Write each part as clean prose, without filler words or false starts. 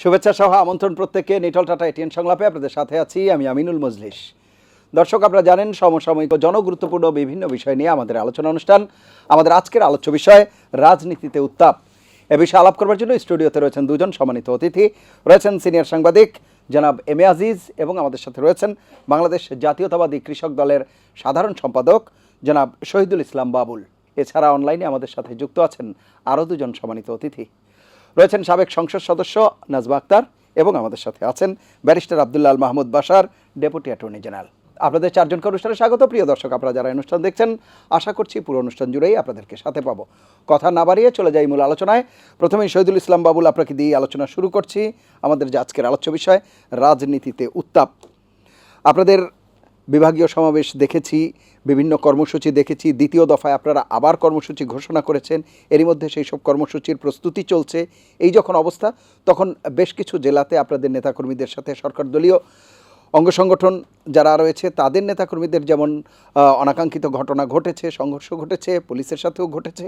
শুভেচ্ছা সহ আমন্ত্রণ প্রত্যেককে নিটল টাটা এটিএন সংলাপে আপনাদের সাথে আছি আমি আমিনুল মজলিস। দর্শক, আপনারা জানেন সমসাময়িক ও জনগুরুত্বপূর্ণ বিভিন্ন বিষয় নিয়ে আমাদের আলোচনা অনুষ্ঠান। আমাদের আজকের আলোচ্য বিষয় রাজনীতিতে উত্তাপ। এ বিষয়ে আলাপ করবার জন্য স্টুডিওতে রয়েছেন দুজন সম্মানিত অতিথি। রয়েছেন সিনিয়র সাংবাদিক জনাব এম এ আজিজ এবং আমাদের সাথে রয়েছেন বাংলাদেশ জাতীয়তাবাদী কৃষক দলের সাধারণ সম্পাদক জনাব শহীদুল ইসলাম বাবুল। এছাড়া অনলাইনে আমাদের সাথে যুক্ত আছেন আরও দুজন সম্মানিত অতিথি। রয়েছেন সাবেক সংসদ সদস্য নাজমা আক্তার এবং আমাদের সাথে আছেন barrister Abdullah Al Mahmud Bashar, deputy attorney general. আপনাদের চারজনকে অনুষ্ঠানে স্বাগত। প্রিয় দর্শক, আপনারা যারা অনুষ্ঠান দেখছেন, আশা করছি পুরো অনুষ্ঠান জুড়েই আপনাদেরকে সাথে পাবো। কথা না বাড়িয়ে চলে যাই মূল আলোচনায়। প্রথমেই শহীদুল ইসলাম বাবুল, আপনাকে দিয়ে আলোচনা শুরু করছি। আমাদের যে আজকের আলোচ্য বিষয় রাজনীতিতে উত্তাপ। আপনাদের বিভাগীয় সমাবেশ দেখেছি, বিভিন্ন কর্মসূচি দেখেছি। দ্বিতীয় দফায় আপনারা আবার কর্মসূচি ঘোষণা করেছেন। এরই মধ্যে সেই সব কর্মসূচির প্রস্তুতি চলছে। এই যখন অবস্থা, তখন বেশ কিছু জেলাতে আপনাদের নেতাকর্মীদের সাথে সরকার দলীয় অঙ্গ সংগঠন যারা রয়েছে তাদের নেতাকর্মীদের যেমন অনাকাঙ্ক্ষিত ঘটনা ঘটেছে, সংঘর্ষ ঘটেছে, পুলিশের সাথেও ঘটেছে।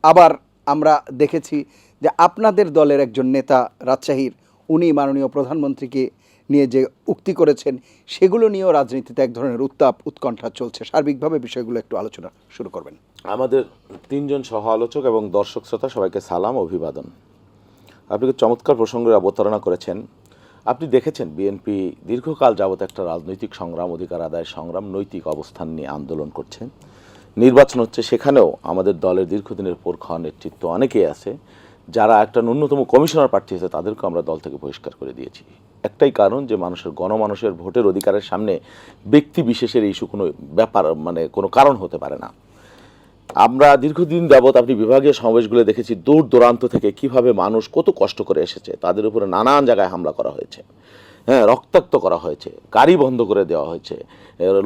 আবার আমরা দেখেছি যে আপনাদের দলের একজন নেতা রাজশাহীর, উনি মাননীয় প্রধানমন্ত্রীকে নিয়ে যে উক্তি করেছেন, সেগুলো নিয়েও রাজনীতিতে এক ধরনের উত্তাপ উৎকণ্ঠা চলছে। সার্বিকভাবে বিষয়গুলো একটু আলোচনা শুরু করবেন। আমাদের তিনজন সহ আলোচক এবং দর্শক শ্রোতা সবাইকে সালাম, অভিবাদন। আপনি চমৎকার প্রসঙ্গের অবতারণা করেছেন। আপনি দেখেছেন বিএনপি দীর্ঘকাল যাবৎ একটা রাজনৈতিক সংগ্রাম, অধিকার আদায়ের সংগ্রাম, নৈতিক অবস্থান নিয়ে আন্দোলন করছে। নির্বাচন হচ্ছে, সেখানেও আমাদের দলের দীর্ঘদিনের পরীক্ষা নেতৃত্ব অনেকেই আছে যারা একটা ন্যূনতম কমিশনার প্রার্থী হয়েছে, তাদেরকে আমরা দল থেকে বহিষ্কার করে দিয়েছি। একটাই কারণ, যে গণমানুষের ভোটের অধিকারের সামনে ব্যক্তি বিশেষের ইস্যু কোনো ব্যাপার, কোনো কারণ হতে পারে না। আমরা দীর্ঘদিন যাবৎ আপনি বিভাগীয় সমাবেশগুলো দেখেছি, দূর দূরান্ত থেকে কিভাবে মানুষ কত কষ্ট করে এসেছে, তাদের উপরে নানান জায়গায় হামলা করা হয়েছে, রক্তাক্ত করা হয়েছে, গাড়ি বন্ধ করে দেওয়া হয়েছে,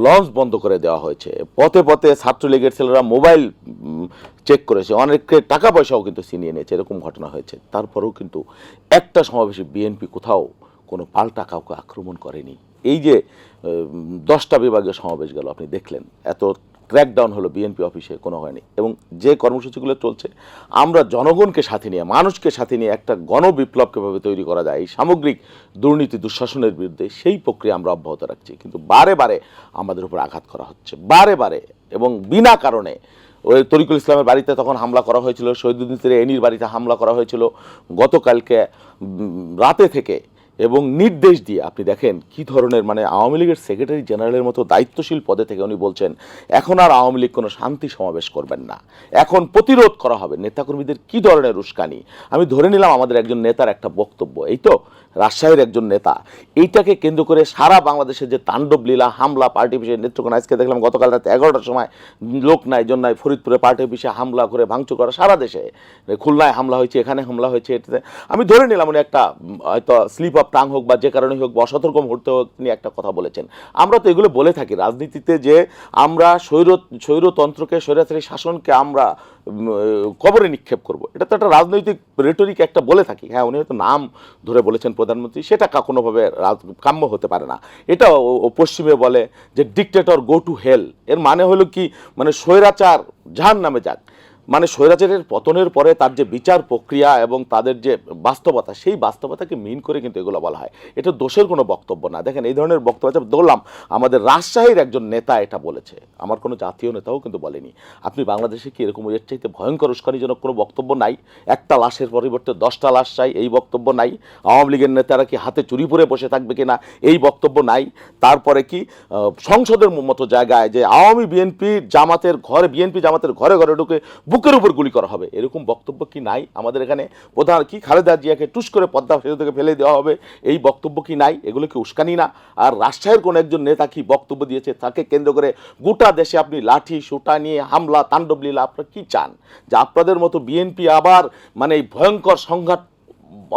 লঞ্চ বন্ধ করে দেওয়া হয়েছে, পথে পথে ছাত্রলীগের ছেলেরা মোবাইল চেক করেছে, অনেকে টাকা পয়সাও কিন্তু ছিনিয়ে নিয়েছে, এরকম ঘটনা হয়েছে। তারপরেও কিন্তু একটা সমাবেশে বিএনপি কোথাও কোনো পাল্টা কাউকে আক্রমণ করেনি। এই যে 10টা বিভাগীয় সমাবেশ গেল, আপনি দেখলেন, এত ক্র্যাকডাউন হলো বিএনপি অফিসে, কোনো হয়নি। এবং যে কর্মসূচিগুলো চলছে, আমরা জনগণকে সাথে নিয়ে, মানুষকে সাথে নিয়ে একটা গণবিপ্লব কীভাবে তৈরি করা যায় এই সামগ্রিক দুর্নীতি দুঃশাসনের বিরুদ্ধে, সেই প্রক্রিয়া আমরা অব্যাহত রাখছি। কিন্তু বারে বারে আমাদের উপর আঘাত করা হচ্ছে, বারে বারে এবং বিনা কারণে। ওই তরিকুল ইসলামের বাড়িতে তখন হামলা করা হয়েছিল, শহীদুদ্দিন এনির বাড়িতে হামলা করা হয়েছিল গতকালকে রাতে থেকে, এবং নির্দেশ দিয়ে আপনি দেখেন কি ধরনের, আওয়ামী লীগের সেক্রেটারি জেনারেলের মতো দায়িত্বশীল পদে থেকে উনি বলছেন এখন আর আওয়ামী লীগ কোনো শান্তি সমাবেশ করবেন না, এখন প্রতিরোধ করা হবে। নেতাকর্মীদের কি ধরনের উস্কানি! আমি ধরে নিলাম আমাদের একজন নেতার একটা বক্তব্য, এই তো রাজশাহীর একজন নেতা, এইটাকে কেন্দ্র করে সারা বাংলাদেশের যে তাণ্ডব লীলা, হামলা, পার্টি অফিসে নেতৃত্ব, আজকে দেখলাম গতকাল রাত 11টার সময় লোক নাই জন নাই, ফরিদপুরে পার্টি অফিসে হামলা করে ভাঙচুর করা, সারা দেশে, খুলনায় হামলা হয়েছে, এখানে হামলা হয়েছে। এটাতে আমি ধরে নিলাম উনি একটা হয়তো স্লিপ অফ টাং হোক বা যে কারণে হোক বা অসতর্ক মুহূর্তে হোক, তিনি একটা কথা বলেছেন। আমরা তো এগুলো বলে থাকি রাজনীতিতে, যে আমরা স্বৈরতন্ত্রকে, স্বৈরাচারী শাসনকে আমরা কবরে নিক্ষেপ করব, এটা তো একটা রাজনৈতিক রেটরিক একটা বলে থাকি। হ্যাঁ, উনি হয়তো নাম ধরে বলেছেন প্রধানমন্ত্রী, সেটা কোনোভাবে কাম্য হতে পারে না। এটা পশ্চিমে বলে যে ডিক্টেটর গো টু হেল, এর মানে হলো কি, স্বৈরাচার জাহান্নামে যাক। স্বৈরাচারের পতনের পরে তার যে বিচার প্রক্রিয়া এবং তাদের যে বাস্তবতা, সেই বাস্তবতাকে মিন করে কিন্তু এগুলো বলা হয়। এটা দোষের কোনো বক্তব্য না। দেখেন, এই ধরনের বক্তব্য ধরলাম আমাদের রাজশাহীর একজন নেতা এটা বলেছে, আমার কোনো জাতীয় নেতাও কিন্তু বলেনি। আপনি বাংলাদেশে কি এরকম এর চাইতে ভয়ঙ্কর উস্কানিজনক কোনো বক্তব্য নাই? একটা লাশের পরিবর্তে 10টা লাশ চাই, এই বক্তব্য নাই। আওয়ামী লীগের নেতারা কি হাতে চুরি পরে বসে থাকবে কিনা, এই বক্তব্য নাই। তারপরে কি সংসদের মতো জায়গায় যে বিএনপি জামাতের ঘরে ঘরে ঢুকে বুকের উপর গুলি করা হবে, এরকম বক্তব্য কি নাই? আমাদের এখানে প্রধান কি খালেদা জিয়াকে টুস করে পদ্মা সেতু থেকে ফেলে দেওয়া হবে, এই বক্তব্য কি নাই? এগুলো কি উস্কানি না? আর রাজশাহীর কোন একজন নেতা কি বক্তব্য দিয়েছে, তাকে কেন্দ্র করে গোটা দেশে আপনি লাঠি সোটা নিয়ে হামলা, তাণ্ডব লীলা, আপনারা কি চান? যে আপনাদের মতো বিএনপি আবার এই ভয়ঙ্কর সংঘাত,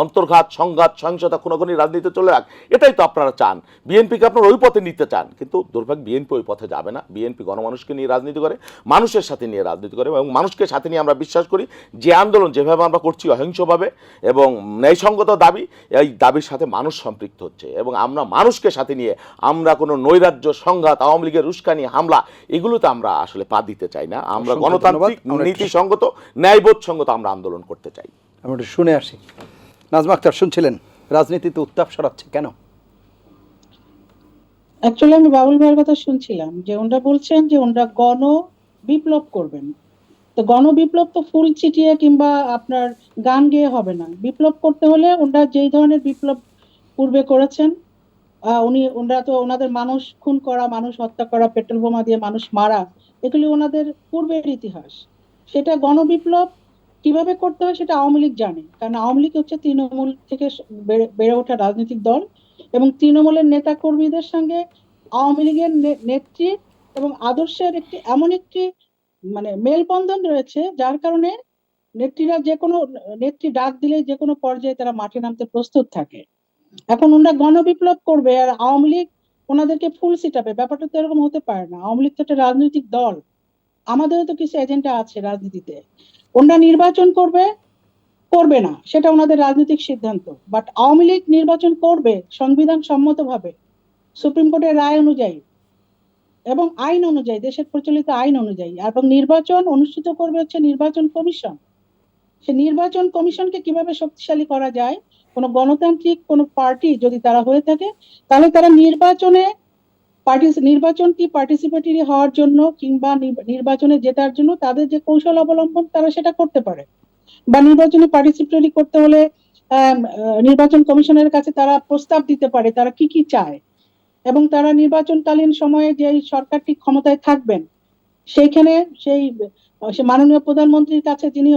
অন্তর্ঘাত, সংঘাত, সহিংসতা, খুনোখুনি রাজনীতি চলে যাক, এটাই তো আপনারা চান। বিএনপিকে আপনারা ওই পথে নিতে চান, কিন্তু দুর্ভাগ্য বিএনপি ওই পথে যাবে না। বিএনপি গণমানুষকে নিয়ে রাজনীতি করে, মানুষের সাথে নিয়ে রাজনীতি করে, এবং মানুষকে সাথে নিয়ে আমরা বিশ্বাস করি যে আন্দোলন যেভাবে আমরা করছি অহিংসভাবে এবং ন্যায়সঙ্গত দাবি, এই দাবির সাথে মানুষ সম্পৃক্ত হচ্ছে, এবং আমরা মানুষকে সাথে নিয়ে আমরা কোনো নৈরাজ্য, সংঘাত, আওয়ামী লীগের উস্কানি, হামলা, এগুলোতে আমরা আসলে পা দিতে চাই না। আমরা গণতান্ত্রিক, নীতিসঙ্গত, ন্যায়বোধ সঙ্গত আমরা আন্দোলন করতে চাই। আমরা শুনে আসি। নাজমা আক্তার শুনছিলেন? রাজনীতিতে উত্তাপ সরাচ্ছে কেন? অ্যাকচুয়ালি আমি বাবুল ভাইয়ের কথা শুনছিলাম যে ওনারা বলছেন যে ওনারা গণ বিপ্লব করবেন। তো গণ বিপ্লব তো ফুল ছিটিয়ে কিংবা আপনার গান গেয়ে হবে না। বিপ্লব করতে হলে ওনারা যেই ধরনের বিপ্লব পূর্বে করেছেন, ওনারা তো ওনাদের মানুষ খুন করা, মানুষ হত্যা করা, পেট্রোল বোমা দিয়ে মানুষ মারা, এগুলি ওনাদের পূর্বের ইতিহাস। সেটা গণবিপ্লব কিভাবে করতে হয় সেটা আওয়ামী লীগ জানে, কারণ আওয়ামী লীগ হচ্ছে তৃণমূল থেকে বেড়ে ওঠা রাজনৈতিক দল, এবং তৃণমূলের নেতা কর্মীদের সঙ্গে আওয়ামী লীগের নেত্রী এবং আদর্শের এমন একটি মেলবন্ধন রয়েছে, যার কারণে নেত্রী ডাক দিলে যে কোনো পর্যায়ে তারা মাঠে নামতে প্রস্তুত থাকে। এখন ওনারা গণবিপ্লব করবে আর আওয়ামী লীগ ওনাদেরকে ফুল ছিটাবে, ব্যাপারটা তো এরকম হতে পারে না। আওয়ামী লীগ তো একটা রাজনৈতিক দল, আমাদেরও তো কিছু এজেন্ডা আছে রাজনীতিতে। ওনারা নির্বাচন করবে করবে না সেটা ওনাদের রাজনৈতিক সিদ্ধান্ত, বাট আওয়ামী লীগ নির্বাচন করবে সংবিধান সম্মতভাবে, সুপ্রিম কোর্টের রায় অনুযায়ী এবং আইন অনুযায়ী, দেশের প্রচলিত আইন অনুযায়ী। এবং নির্বাচন অনুষ্ঠিত করবে হচ্ছে নির্বাচন কমিশন। সে নির্বাচন কমিশনকে কিভাবে শক্তিশালী করা যায়, কোন গণতান্ত্রিক কোন পার্টি যদি তারা হয়ে থাকে, তাহলে তারা নির্বাচনটি পার্টিসিপেটরি হওয়ার জন্য কিংবা নির্বাচনে জেতার জন্য তাদের যে কৌশল অবলম্বন তারা সেটা করতে পারে। বা নির্বাচনে পার্টিসিপেটরি করতে হলে নির্বাচন কমিশনের কাছে তারা প্রস্তাব দিতে পারে তারা কি কি চায়, এবং তারা নির্বাচনকালীন সময়ে যে সরকারটি ক্ষমতায় থাকবেন সেইখানে সে মাননীয় প্রধানমন্ত্রীর কাছে যিনি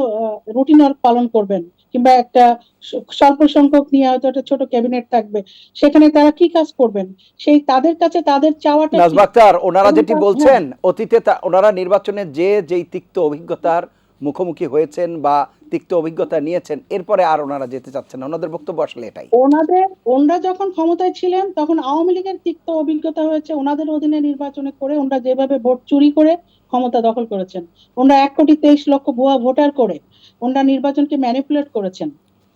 রুটিন ওয়ার্ক পালন করবেন, কিংবা একটা স্বল্প সংখ্যক নিয়ে হয়তো একটা ছোট ক্যাবিনেট থাকবে, সেখানে তারা কি কাজ করবেন, সেই তাদের কাছে তাদের চাওয়াটা কি। নাজমা আক্তার, ওনারা যেটি বলছেন অতীতে ওনারা নির্বাচনে যেই তিক্ত অভিজ্ঞতার মুখোমুখি হয়েছেন বা তিক্ত অভিজ্ঞতা নিয়েছেন, এরপরে আর ওনারা যেতে চাচ্ছেন না, ওনাদের বক্তব্য আসলে এটাই। ওনারা যখন ক্ষমতায় ছিলেন তখন আওয়ামী লীগের তিক্ত অভিজ্ঞতা হয়েছে ওনাদের অধীনে নির্বাচনে করে, ওনারা যেভাবে ভোট চুরি করে ক্ষমতা দখল করেছেন, ওনারা 1,23,00,000 ভুয়া ভোটার করে ওনারা নির্বাচনকে ম্যানিপুলেট করেছেন,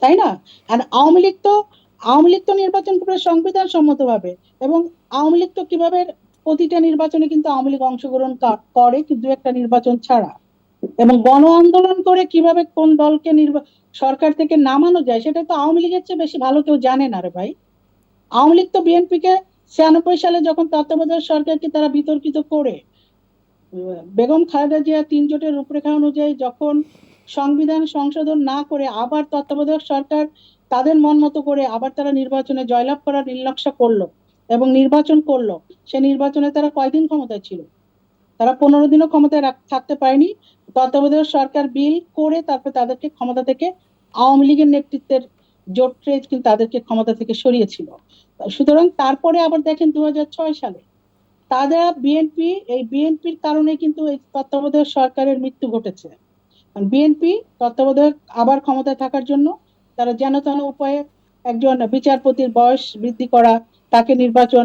তাই না? আর আওয়ামী লীগ তো নির্বাচন করে সংবিধান সম্মতভাবে, এবং আওয়ামী লীগ তো কিভাবে প্রতিটা নির্বাচনে কিন্তু আওয়ামী লীগ অংশগ্রহণ করে, কিন্তু একটা নির্বাচন ছাড়া, এবং গণ আন্দোলন করে কিভাবে কোন দলকে সরকার থেকে নামানো যায় সেটা তো আওয়ামী লীগের চেয়ে বেশি ভালো কেউ জানে না রে ভাই। আওয়ামী লীগ তো বিএনপি কে 96 সালে যখন তত্ত্বাবধায়ক সরকারকে তারা বিতর্কিত করে বেগম খালেদা জিয়া 3 জোটের রূপরেখা অনুযায়ী যখন সংবিধান সংশোধন না করে আবার তত্ত্বাবধায়ক সরকার তাদের মন মতো করে আবার তারা নির্বাচনে জয়লাভ করার নীলনকশা করলো এবং নির্বাচন করলো, সে নির্বাচনে তারা কয়দিন ক্ষমতায় ছিল? তারা 15 দিনও ক্ষমতায় থাকতে পারেনি। তত্ত্বাবধায়ক সরকার বিল করে তারপর তাদেরকে ক্ষমতা থেকে আওয়ামী লীগের নেতৃত্বের জোটে কিন্তু তাদেরকে ক্ষমতা থেকে সরিয়েছিল। সুতরাং তারপরে আবার দেখেন 2006 সালে বিএনপির কারণে কিন্তু এই তত্ত্বাবধায়ক সরকারের মৃত্যু ঘটেছে। বিএনপি তত্ত্বাবধায়ক আবার ক্ষমতায় থাকার জন্য তারা যেন তেন উপায়ে একজন বিচারপতির বয়স বৃদ্ধি করা, তাকে নির্বাচন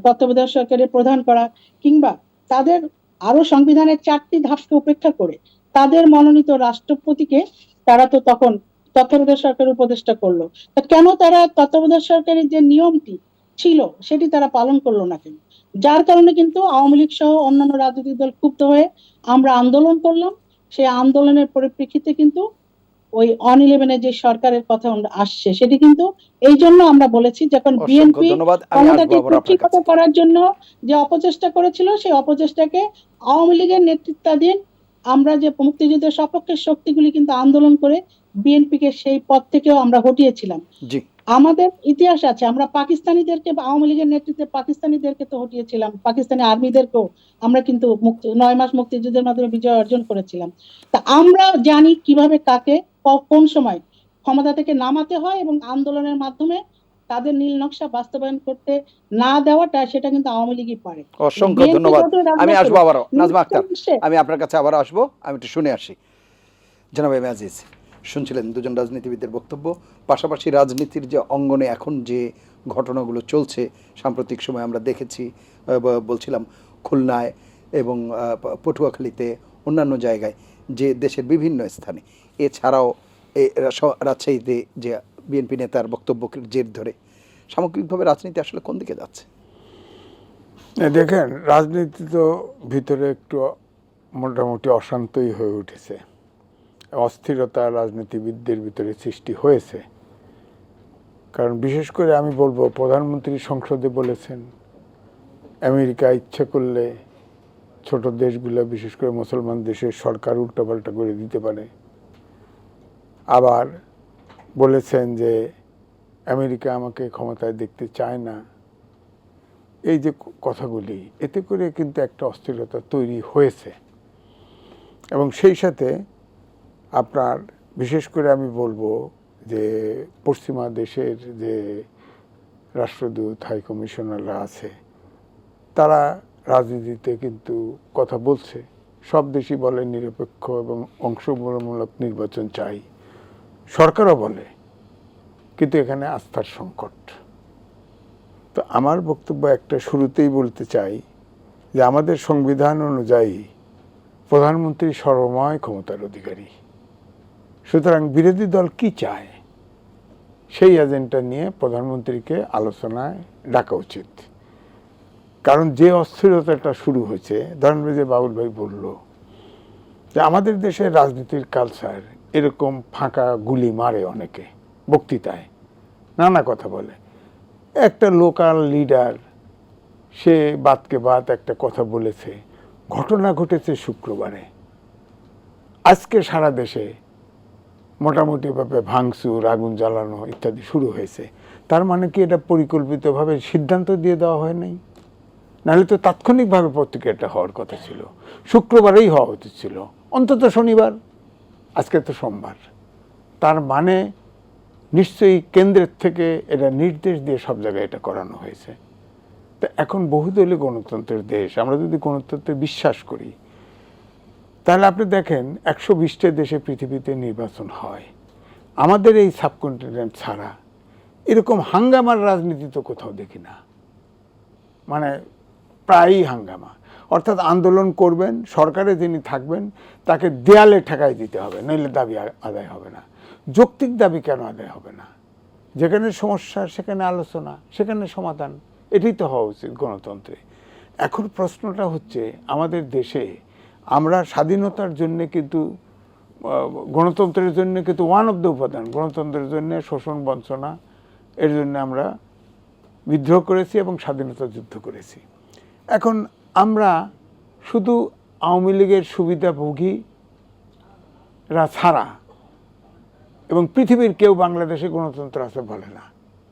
তত্ত্বাবধায়ক সরকারের প্রধান করা, কিংবা তাদের আরো সংবিধানের 4টি ধাপকে উপেক্ষা করে তাদের মনোনীত রাষ্ট্রপতিকে তারা তো তখন তত্ত্বাবধায়ক সরকারের উপদেষ্টা করলো। কেন তারা তত্ত্বাবধায়ক সরকারের যে নিয়মটি ছিল সেটি তারা পালন করলো না কেন? যার কারণে কিন্তু আওয়ামী লীগ সহ অন্যান্য রাজনৈতিক দল ক্ষুব্ধ হয়ে আমরা আন্দোলন করলাম। সেই আন্দোলনের পরিপ্রেক্ষিতে কিন্তু ওই অন-11 যে সরকারের কথা আসছে সেটি কিন্তু এই জন্য আমরা বলেছি, যখন বিএনপি ক্ষমতাকে কুক্ষিগত করার জন্য যে অপচেষ্টা করেছিল সেই অপচেষ্টাকে আওয়ামী লীগের নেতৃত্বাধীন আমরা যে মুক্তিযুদ্ধের সপক্ষের শক্তিগুলি কিন্তু আন্দোলন করে বিএনপিকে সেই পথ থেকেও আমরা হটিয়েছিলাম। আমাদের ইতিহাস আছে, আমরা পাকিস্তানিদেরকে আওয়ামী লীগের নেতৃত্বে পাকিস্তানিদেরকে তো হটিয়েছিলাম, পাকিস্তানি আর্মিদেরকেও আমরা কিন্তু 9 মাস মুক্তিযুদ্ধের মাধ্যমে বিজয় অর্জন করেছিলাম। তা আমরা জানি কিভাবে কাকে কোন সময় ক্ষমতা থেকে নামাতে হয়, এবং আন্দোলনের মাধ্যমে তাদের নীল নকশা বাস্তবায়ন করতে না দেওয়াটা সেটা কিন্তু আওয়ামী লীগই পারে। অসংখ্য ধন্যবাদ। আমি আসবো আবারও, নাজমা আক্তার আমি আপনার কাছে আবারও আসবো, আমি একটু শুনে আসি। জনাব এম এ আজিজ, শুনছিলেন দুজন রাজনীতিবিদের বক্তব্য। পাশাপাশি রাজনীতির যে অঙ্গনে এখন যে ঘটনাগুলো চলছে সাম্প্রতিক সময় আমরা দেখেছি, বলছিলাম খুলনায় এবং পটুয়াখালীতে, অন্যান্য জায়গায়, যে দেশের বিভিন্ন স্থানে, এছাড়াও রাজশাহীতে যে বিএনপি নেতার বক্তব্যকে জের ধরে সামগ্রিকভাবে রাজনীতি আসলে কোন দিকে যাচ্ছে? দেখেন, রাজনীতি তো ভিতরে একটু মোটামুটি অশান্তই হয়ে উঠেছে, অস্থিরতা রাজনীতিবিদদের ভিতরে সৃষ্টি হয়েছে। কারণ বিশেষ করে আমি বলবো, প্রধানমন্ত্রী সংসদে বলেছেন আমেরিকা ইচ্ছে করলে ছোট দেশগুলো, বিশেষ করে মুসলমান দেশের সরকার উল্টাপাল্টা করে দিতে পারে। আবার বলেছেন যে আমেরিকা আমাকে ক্ষমতায় দেখতে চায় না। এই যে কথাগুলি, এতে করে কিন্তু একটা অস্থিরতা তৈরি হয়েছে। এবং সেই সাথে আপনার বিশেষ করে আমি বলবো যে পশ্চিমা দেশের যে রাষ্ট্রদূত, হাই কমিশনাররা আছে, তারা রাজনীতিতে কিন্তু কথা বলছে। সব দেশই বলে নিরপেক্ষ এবং অংশগ্রহণমূলক নির্বাচন চাই, সরকারও বলে, কিন্তু এখানে আস্থার সংকট। তো আমার বক্তব্য একটা শুরুতেই বলতে চাই যে আমাদের সংবিধান অনুযায়ী প্রধানমন্ত্রী সর্বময় ক্ষমতার অধিকারী। সুতরাং বিরোধী দল কি চায় সেই এজেন্ডা নিয়ে প্রধানমন্ত্রীকে আলোচনায় ডাকা উচিত। কারণ যে অস্থিরতাটা শুরু হয়েছে, ধরেন যে বাবুল ভাই বলল যে আমাদের দেশের রাজনীতির কালচার এরকম ফাঁকা গুলি মারে অনেকে, বক্তৃতায় নানা কথা বলে। একটা লোকাল লিডার সে বাতকে বাত একটা কথা বলেছে, ঘটনা ঘটেছে শুক্রবারে, আজকে সারা দেশে মোটামুটিভাবে ভাঙচুর, আগুন জ্বালানো ইত্যাদি শুরু হয়েছে। তার মানে কি এটা পরিকল্পিতভাবে সিদ্ধান্ত দিয়ে দেওয়া হয় নাই? নাহলে তো তাৎক্ষণিকভাবে প্রতিক্রিয়াটা হওয়ার কথা ছিল, শুক্রবারেই হওয়া উচিত ছিল, অন্তত শনিবার। আজকে তো সোমবার। তার মানে নিশ্চয়ই কেন্দ্রের থেকে এটা নির্দেশ দিয়ে সব জায়গায় এটা করানো হয়েছে। তো এখন বহুদলীয় গণতন্ত্রের দেশ, আমরা যদি গণতন্ত্রে বিশ্বাস করি, তাহলে আপনি দেখেন 120টা দেশে পৃথিবীতে নির্বাচন হয়। আমাদের এই সাবকন্টিনেন্ট ছাড়া এরকম হাঙ্গামার রাজনীতি তো কোথাও দেখি না। মানে প্রায়ই হাঙ্গামা, অর্থাৎ আন্দোলন করবেন, সরকারে যিনি থাকবেন তাকে দেয়ালে ঠেকাই দিতে হবে, নইলে দাবি আদায় হবে না। যৌক্তিক দাবি কেন আদায় হবে না? যেখানে সমস্যা সেখানে আলোচনা, সেখানে সমাধান, এটাই তো হওয়া উচিত গণতন্ত্রে। এখন প্রশ্নটা হচ্ছে, আমাদের দেশে আমরা স্বাধীনতার জন্য কিন্তু গণতন্ত্রের জন্য কিন্তু ওয়ান অফ দ্য উপাদান, গণতন্ত্রের জন্য শোষণ বঞ্চনা, এর জন্য আমরা বিদ্রোহ করেছি এবং স্বাধীনতা যুদ্ধ করেছি। এখন আমরা শুধু আওয়ামী লীগের সুবিধাভোগীরা ছাড়া এবং পৃথিবীর কেউ বাংলাদেশে গণতন্ত্র আছে বলে না।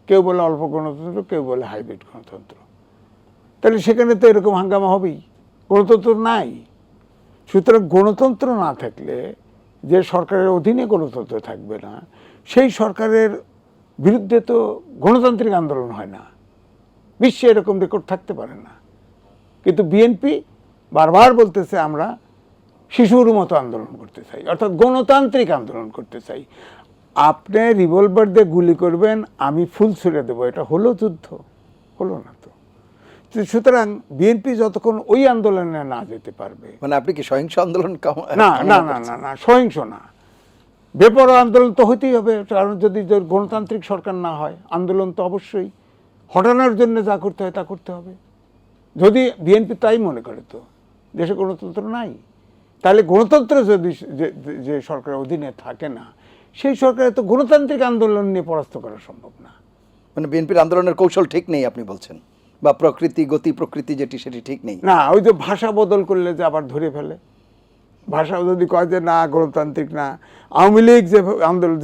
কেউ বলে অল্প গণতন্ত্র, কেউ বলে হাইব্রিড গণতন্ত্র। তাহলে সেখানে তো এরকম হাঙ্গামা হবেই, গণতন্ত্র নাই। সুতরাং গণতন্ত্র না থাকলে, যে সরকারের অধীনে গণতন্ত্র থাকবে না, সেই সরকারের বিরুদ্ধে তো গণতান্ত্রিক আন্দোলন হয় না। বিশ্বে এরকম রেকর্ড থাকতে পারে না। কিন্তু বিএনপি বারবার বলতেছে আমরা শিশুর মতো আন্দোলন করতে চাই, অর্থাৎ গণতান্ত্রিক আন্দোলন করতে চাই। আপনি রিভলভার দিয়ে গুলি করবেন, আমি ফুল ছুড়ে দেবো, এটা হলো যুদ্ধ? হলো না তো। সুতরাং বিএনপি যতক্ষণ ওই আন্দোলনে না যেতে পারবে, মানে আপনি কি সহিংস আন্দোলন না না না না না সহিংস না, বেপরোয়া আন্দোলন তো হতেই হবে। কারণ যদি গণতান্ত্রিক সরকার না হয়, আন্দোলন তো অবশ্যই হটানোর জন্য যা করতে হয় তা করতে হবে। যদি বিএনপি তাই মনে করে তো দেশে গণতন্ত্র নাই, তাহলে গণতন্ত্র যদি যে সরকারের অধীনে থাকে না, সেই সরকারের তো গণতান্ত্রিক আন্দোলন নিয়ে পরাস্ত করা সম্ভব না। মানে বিএনপির আন্দোলনের কৌশল ঠিক নেই আপনি বলছেন, বা প্রকৃতি, গতি প্রকৃতি যেটি সেটি ঠিক নেই। না, ওই যে ভাষা বদল করলে যে আবার ধরে ফেলে, ভাষা যদি কয় যে না গণতান্ত্রিক না, আওয়ামী লীগ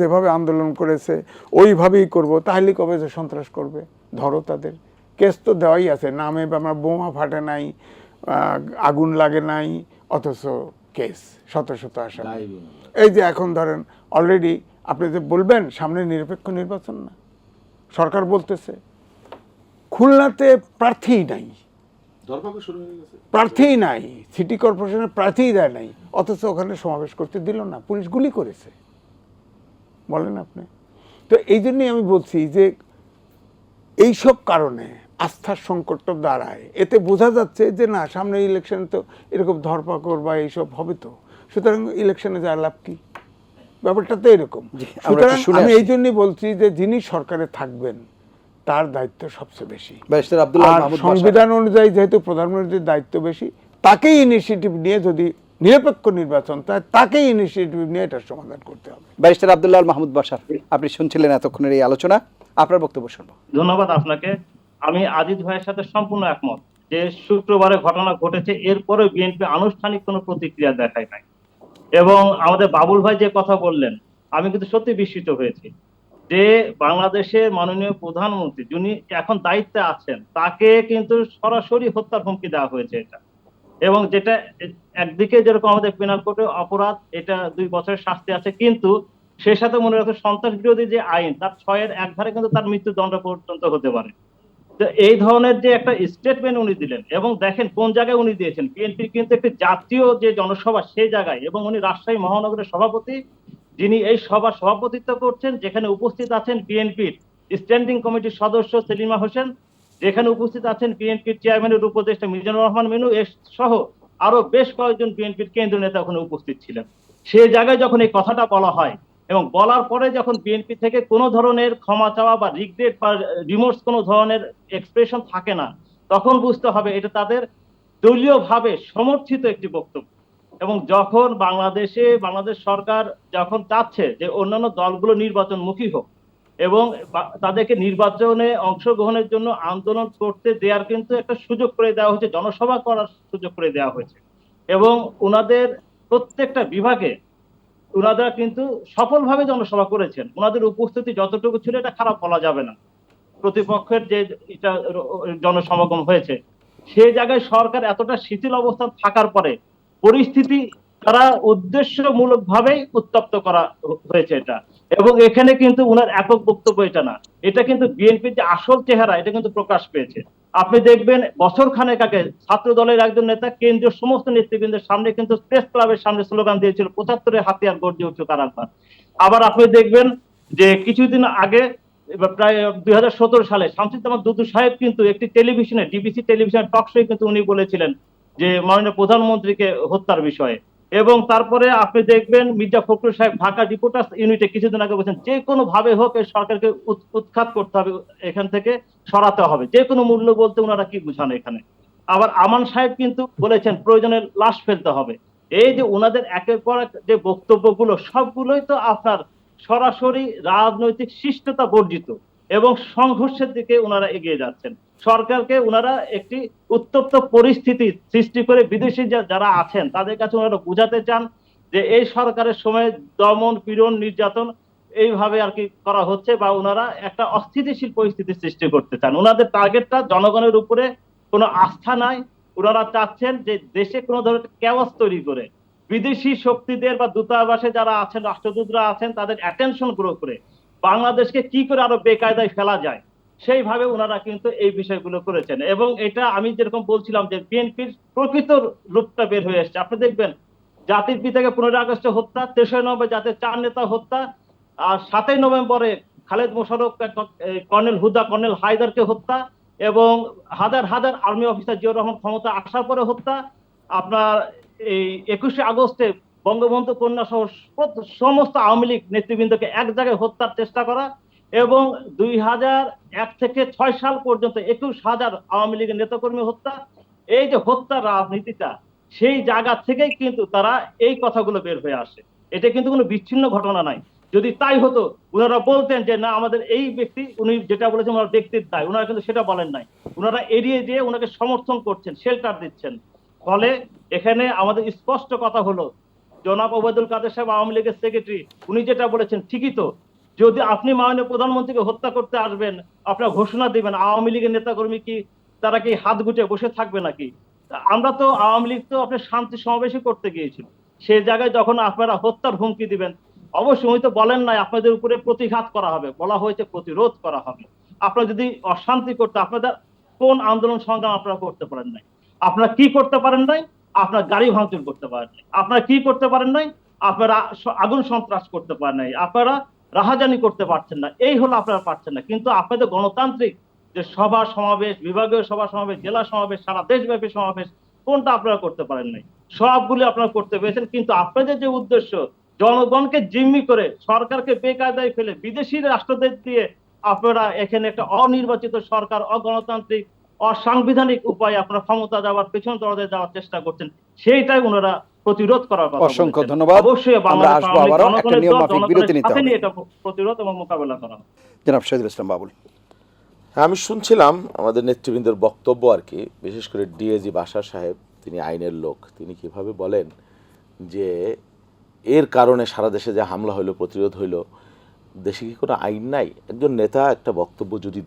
যেভাবে আন্দোলন করেছে ওইভাবেই করব, তাহলে কবে যে সন্ত্রাস করবে? ধরো তাদের, কেস তো দেওয়াই আছে, নামে আমার বোমা ফাটে নাই, আগুন লাগে নাই, অথচ কেস শত শত আসামি। এই যে এখন ধরেন অলরেডি আপনি যে বলবেন সামনে নিরপেক্ষ নির্বাচন না, সরকার বলতেছে খুলনাতে প্রার্থী নাই, প্রার্থী নাই, সিটি কর্পোরেশনের প্রার্থী দেয় নাই, অথচ ওখানে সমাবেশ করতে দিল না, পুলিশ গুলি করেছে। বলেন আপনি। তো এই জন্যই আমি বলছি যে এইসব কারণে আস্থার সংকটটা দাঁড়ায়। এতে বোঝা যাচ্ছে যে না, সামনের ইলেকশনে তো এরকম ধরপাকড় বা এইসব হবে, তো সুতরাং ইলেকশনে যাওয়ার লাভ কি? ব্যাপারটা তো এরকম। সুতরাং আমি এই জন্যই বলছি যে যিনি সরকারে থাকবেন তার দায়িত্ব সবচেয়ে বেশি। আর সংবিধান অনুযায়ী যেহেতু প্রধানমন্ত্রীর দায়িত্ব বেশি, তাকেই ইনিশিয়েটিভ নিয়ে, যদি নিরপেক্ষ নির্বাচন তাকেই ইনিশিয়েটিভ নিয়ে এটার সমাধান করতে হবে। ব্যারিস্টার আব্দুল্লাহ আল মাহমুদ বাশার, আপনি শুনছিলেন এতক্ষণের এই আলোচনা। আপনার বক্তব্য শুনবো। ধন্যবাদ আপনাকে। আমি আজিজ ভাইয়ের সাথে সম্পূর্ণ একমত যে শুক্রবারে ঘটনা ঘটেছে, এরপরে বিএনপি আনুষ্ঠানিক কোনো প্রতিক্রিয়া দেখায় নাই। এবং আমাদের বাবুল ভাই যে কথা বললেন, আমি কিন্তু সত্যি বিস্মিত হয়েছি যে বাংলাদেশের মাননীয় প্রধানমন্ত্রী যিনি এখন দায়িত্বে আছেন, তাকে কিন্তু সরাসরি হত্যার হুমকি দেওয়া হয়েছে এটা। এবং যেটা একদিকে যেরকম আমাদের পেনাল কোডে অপরাধ, এটা 2 বছরের শাস্তি আছে, কিন্তু সেই সাথে মনে রাখো সন্ত্রাস বিরোধী যে আইন, তার 6-এর 1 ধারে কিন্তু তার মৃত্যুদণ্ড পর্যন্ত হতে পারে। তো এই ধরনের যে একটা স্টেটমেন্ট উনি দিলেন, এবং দেখেন কোন জায়গায় উনি দিয়েছেন, বিএনপি কিন্তু একটি জাতীয় যে জনসভা সেই জায়গায়, এবং উনি রাজশাহী মহানগরের সভাপতি, যিনি এই সভার সভাপতিত্ব করছেন, যেখানে উপস্থিত আছেন বিএনপির স্ট্যান্ডিং কমিটির সদস্য সেলিমা হোসেন, যেখানে উপস্থিত আছেন বিএনপির চেয়ারম্যানের উপদেষ্টা মিজানুর রহমান মিনু সহ আরো বেশ কয়েকজন বিএনপির কেন্দ্রীয় নেতা ওখানে উপস্থিত ছিলেন। সেই জায়গায় যখন এই কথাটা বলা হয়, এবং বলার পরে যখন বিএনপি থেকে কোনো ধরনের ক্ষমা চাওয়া বা রিগ্রেট বা রিমোর্স কোনো ধরনের এক্সপ্রেশন থাকে না, তখন বুঝতে হবে এটা তাদের দলীয়ভাবে সমর্থিত একটি বক্তব্য। এবং যখন বাংলাদেশ সরকার যখন চাচ্ছে যে অন্যান্য দলগুলো নির্বাচনমুখী হোক এবং তাদেরকে নির্বাচনে অংশগ্রহণের জন্য আন্দোলন করতে দেওয়ার কিন্তু একটা সুযোগ করে দেওয়া হয়েছে, জনসভা করার সুযোগ করে দেওয়া হয়েছে। এবং ওনাদের প্রত্যেকটা বিভাগে ওনারা কিন্তু সফলভাবে জনসভা করেছেন। ওনাদের উপস্থিতি যতটুকু ছিল এটা খারাপ বলা যাবে না। প্রতিপক্ষের যে এটা জনসমাগম হয়েছে, সেই জায়গায় সরকার এতটা শিথিল অবস্থান থাকার পরে পরিস্থিতি তারা উদ্দেশ্যমূলক ভাবেই উত্তপ্ত করা হয়েছে এটা। এবং এখানে কিন্তু উনার একক বক্তব্য এটা না, এটা কিন্তু বিএনপির যে আসল চেহারা এটা কিন্তু প্রকাশ পেয়েছে। আপনি দেখবেন বছর খানেক আগে ছাত্র দলের একজন নেতা কেন্দ্রীয় সমস্ত নেতৃবৃন্দের সামনে কিন্তু প্রেস ক্লাবের সামনে স্লোগান দিয়েছিল 75-এর হাতিয়ার গর্জে উঠুক আরেকবার। আবার আপনি দেখবেন যে কিছুদিন আগে প্রায় 2017 সালে শামসুজ্জামান দুদু সাহেব কিন্তু একটি টেলিভিশনে, ডিবিসি টেলিভিশনের টক শোয়ে কিন্তু উনি বলেছিলেন যে মাননীয় প্রধানমন্ত্রীকে হত্যার বিষয়ে। এবং তারপরে আপনি দেখবেন মির্জা ফখরুল সাহেব ঢাকা রিপোর্টার্স ইউনিটে কিছুদিন আগে বলছেন যে কোনো ভাবে হোক এই সরকারকে উৎখাত করতে হবে, এখান থেকে সরাতে হবে, যে কোনো মূল্য বলতে ওনারা কি বুঝান এখানে। আবার আমান সাহেব কিন্তু বলেছেন প্রয়োজনে লাশ ফেলতে হবে। এই যে ওনাদের একের পর এক যে বক্তব্যগুলো, সবগুলোই তো আপনার সরাসরি রাজনৈতিক শিষ্টতা বর্জিত এবং সংঘর্ষের দিকে ওনারা এগিয়ে যাচ্ছেন। সরকারকে ওনারা একটি উত্তপ্ত পরিস্থিতি সৃষ্টি করে বিদেশি যারা আছেন তাদের কাছে ওনারা বুঝাতে চান যে এই সরকারের সময় দমন পীড়ন নির্যাতন এইভাবে আর কি করা হচ্ছে, বা ওনারা একটা অস্থিতিশীল পরিস্থিতি সৃষ্টি করতে চান। ওনাদের টার্গেটটা জনগণের উপরে কোনো আস্থা নাই। ওনারা চাচ্ছেন যে দেশে কোনো ধরনের কেওয়াস তৈরি করে বিদেশি শক্তিদের বা দূতাবাসে যারা আছেন, রাষ্ট্রদূতরা আছেন, তাদের অ্যাটেনশন গ্রো করে বাংলাদেশকে কি করে আরো বেকায়দায় ফেলা যায় সেইভাবে ওনারা কিন্তু এই বিষয়গুলো করেছেন। এবং এটা আমি যেরকম বলছিলাম যে বিএনপির প্রকৃত রূপটা বের হয়ে এসছে। আপনি দেখবেন জাতির পিতাকে 15 আগস্টে হত্যা, 3রা নভেম্বর জাতির 4 নেতা হত্যা, আর 7ই নভেম্বরে খালেদ মোশাররফ, কর্নেল হুদা, কর্নেল হায়দারকে হত্যা, এবং হাজার হাজার আর্মি অফিসার জিয়াউর রহমান ক্ষমতা আসার পরে হত্যা। আপনার এই 21শে আগস্টে বঙ্গবন্ধু কন্যা সহ সমস্ত আওয়ামী লীগ নেতৃবৃন্দকে এক জায়গায় হত্যার চেষ্টা করা, এবং 2001 থেকে 6 সাল পর্যন্ত 21,000 আওয়ামী লীগের নেতাকর্মী হত্যা। এই যে হত্যার রাজনীতিটা, সেই জায়গা থেকেই কিন্তু তারা এই কথাগুলো বের হয়ে আসে। এটা কিন্তু কোনো বিচ্ছিন্ন ঘটনা নাই। যদি তাই হতো ওনারা বলতেন যে না আমাদের এই ব্যক্তি, উনি যেটা বলেছেন ওনার ব্যক্তির দায়, ওনারা কিন্তু সেটা বলেন নাই। ওনারা এড়িয়ে দিয়ে ওনাকে সমর্থন করছেন, শেল্টার দিচ্ছেন। ফলে এখানে আমাদের স্পষ্ট কথা হলো, জনাব ওবায়দুল কাদের সাহেব আওয়ামী লীগের সেক্রেটারি, উনি যেটা বলেছেন ঠিকই তো। যদি আপনি মাননীয় প্রধানমন্ত্রীকে হত্যা করতে আসবেন, আপনার ঘোষণা দিবেন, আওয়ামী লীগের নেতাকর্মী কি তারা কি হাত গুটিয়ে বসে থাকবে নাকি? আমরা তো আওয়ামী লীগ তো আপনার শান্তি সমাবেশই করতে গিয়েছিল, সেই জায়গায় যখন আপনারা হত্যার হুমকি দিবেন, অবশ্যই উনি তো বলেন নাই আপনাদের উপরে প্রতিঘাত করা হবে, বলা হয়েছে প্রতিরোধ করা হবে। আপনারা যদি অশান্তি করতে, আপনাদের কোন আন্দোলন সংগ্রাম আপনারা করতে পারেন নাই? আপনারা কি করতে পারেন নাই? আপনার গাড়ি ভাঙচুর করতে পারেন নাই। আপনারা কি করতে পারেন নাই? আপনারা আগুন সন্ত্রাস করতে পারেন নাই। আপনারা রাহাজানি করতে পারছেন না, এই হলো আপনারা পারছেন না। কিন্তু আপনাদের গণতান্ত্রিক যে সভা সমাবেশ, বিভাগীয় সভা সমাবেশ, জেলা সমাবেশ, সারা দেশব্যাপী সমাবেশ, কোনটা আপনারা করতে পারেন নাই? সবগুলি আপনারা করতে পেরেছেন। কিন্তু আপনাদের যে উদ্দেশ্য জনগণকে জিম্মি করে সরকারকে বেকায়দায় ফেলে বিদেশি রাষ্ট্রদের দিয়ে আপনারা এখানে একটা অনির্বাচিত সরকার, অগণতান্ত্রিক, অসাংবিধানিক উপায়ে আপনারা ক্ষমতা যাওয়ার পেছন দরজায় যাওয়ার চেষ্টা করছেন, সেইটাই ওনারা প্রতিরোধ করার কথা অসংখ্য বলেছেন। ধন্যবাদ। অবশ্যই আমরা বাংলাদেশ আসবো আওয়ামী লীগ আবারও একটা জনগণের নিয়ম দল, মাফিক জনগণের বিরতি নিতে সাথে হবে। নিয়ে এটা প্রতিরোধ এবং মোকাবেলা করা হবে। জনাব শহীদুল ইসলাম বাবুল। হ্যাঁ, আমি শুনছিলাম আমাদের নেতৃবৃন্দের বক্তব্য আর কি, বিশেষ করে ডিএজি বাশার সাহেব, তিনি আইনের লোক, তিনি কিভাবে বলেন যে এর কারণে সারা দেশে যে হামলা হইলো, প্রতিরোধ হইলো, দেশে কি কোনো আইন নাই? একজন নেতা একটা বক্তব্য যদি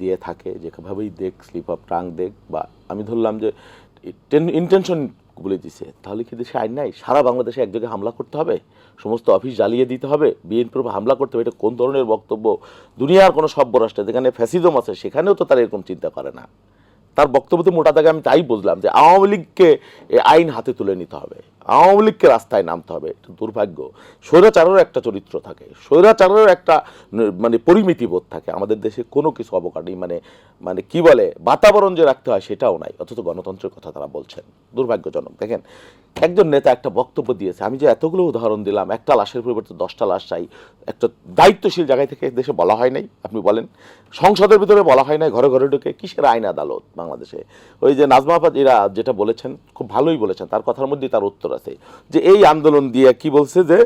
দিয়ে থাকে, যেভাবেই দেখ, স্লিপ অফ টাং দেখ, বা আমি ধরলাম যে ইন্টেনশন বলে দিছে, তাহলে কি দেশে আইন নাই? সারা বাংলাদেশে এক জায়গায় হামলা করতে হবে, সমস্ত অফিস জ্বালিয়ে দিতে হবে, বিএনপির উপর হামলা করতে হবে? এটা কোন ধরনের বক্তব্য? দুনিয়ার কোনো সভ্য রাষ্ট্রে যেখানে ফ্যাসিজম আছে সেখানেও তো তারা এরকম চিন্তা করে না। তার বক্তব্যতে মোটা দাগে আমি তাই বুঝলাম যে আওয়ামী লীগকে আইন হাতে তুলে নিতে হবে, আওয়ামী লীগকে রাস্তায় নামতে হবে। এটা দুর্ভাগ্য। স্বৈরাচারেরও একটা চরিত্র থাকে, স্বৈরাচারেরও একটা মানে পরিমিতি বোধ থাকে। আমাদের দেশে কোনো কিছু অবকাঠি মানে কি বলে বাতাবরণ যে রাখতে হয় সেটাও নাই, অথচ গণতন্ত্রের কথা তারা বলছেন। দুর্ভাগ্যজনক। দেখেন, একজন নেতা একটা বক্তব্য দিয়েছে, আমি যে এতগুলো উদাহরণ দিলাম, একটা লাশের পরিবর্তে 10টা লাশ চাই, একটা দায়িত্বশীল জায়গায় থেকে দেশে বলা হয় নাই? আপনি বলেন, সংসদের ভিতরে বলা হয় নাই? ঘরে ঘরে ঢুকে কিসের আইন আদালত বাংলাদেশে? ওই যে নাজমা আপা এরা যেটা বলেছেন, খুব ভালোই বলেছেন, তার কথার মধ্যেই তার উত্তর আছে যে এই আন্দোলন দিয়ে কি বলছে যে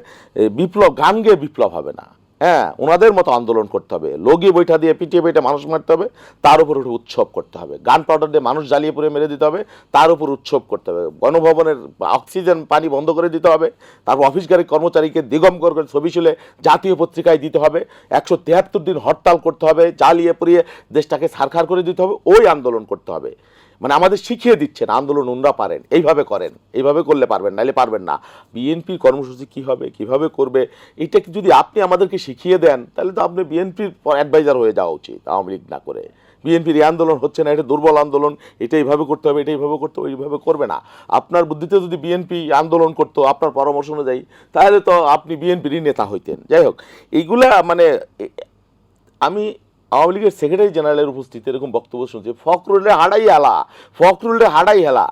বিপ্লব, গান গেয়ে বিপ্লব হবে না। হ্যাঁ, ওনাদের মতো আন্দোলন করতে হবে, লগি বৈঠা দিয়ে পিটিয়ে পিটে মানুষ মারতে হবে, তার উপর উঠে উৎসব করতে হবে, গান পাউডার দিয়ে মানুষ জ্বালিয়ে পুড়ে মেরে দিতে হবে, তার উপর উৎসব করতে হবে, গণভবনের অক্সিজেন পানি বন্ধ করে দিতে হবে, তারপর অফিসগারী কর্মচারীকে দিগম্বর করে ছবি শুলে জাতীয় পত্রিকায় দিতে হবে, 173 দিন হরতাল করতে হবে, জ্বালিয়ে পুড়িয়ে দেশটাকে ছারখার করে দিতে হবে, ওই আন্দোলন করতে হবে। মানে আমাদের শিখিয়ে দিচ্ছেন আন্দোলন উনরা পারেন, এইভাবে করেন, এইভাবে করলে পারবেন, নাইলে পারবেন না। বিএনপির কর্মসূচি কী হবে, কীভাবে করবে, এটা যদি আপনি আমাদেরকে শিখিয়ে দেন, তাহলে তো আপনি বিএনপির অ্যাডভাইজার হয়ে যাওয়া উচিত, আওয়ামী লীগ না করে। বিএনপির এই আন্দোলন হচ্ছে না, এটা দুর্বল আন্দোলন, এটা এইভাবে করতে হবে, এটা এইভাবে করতে হবে, এইভাবে করবে না। আপনার বুদ্ধিতে যদি বিএনপি আন্দোলন করতো আপনার পরামর্শ অনুযায়ী, তাহলে তো আপনি বিএনপিরই নেতা হইতেন। যাই হোক, এইগুলা মানে আমি আওয়ামী লীগের সেক্রেটারি জেনারেলের উপস্থিতি এরকম বক্তব্য শুনছি, ফখরুলের হাড়াই হেলা।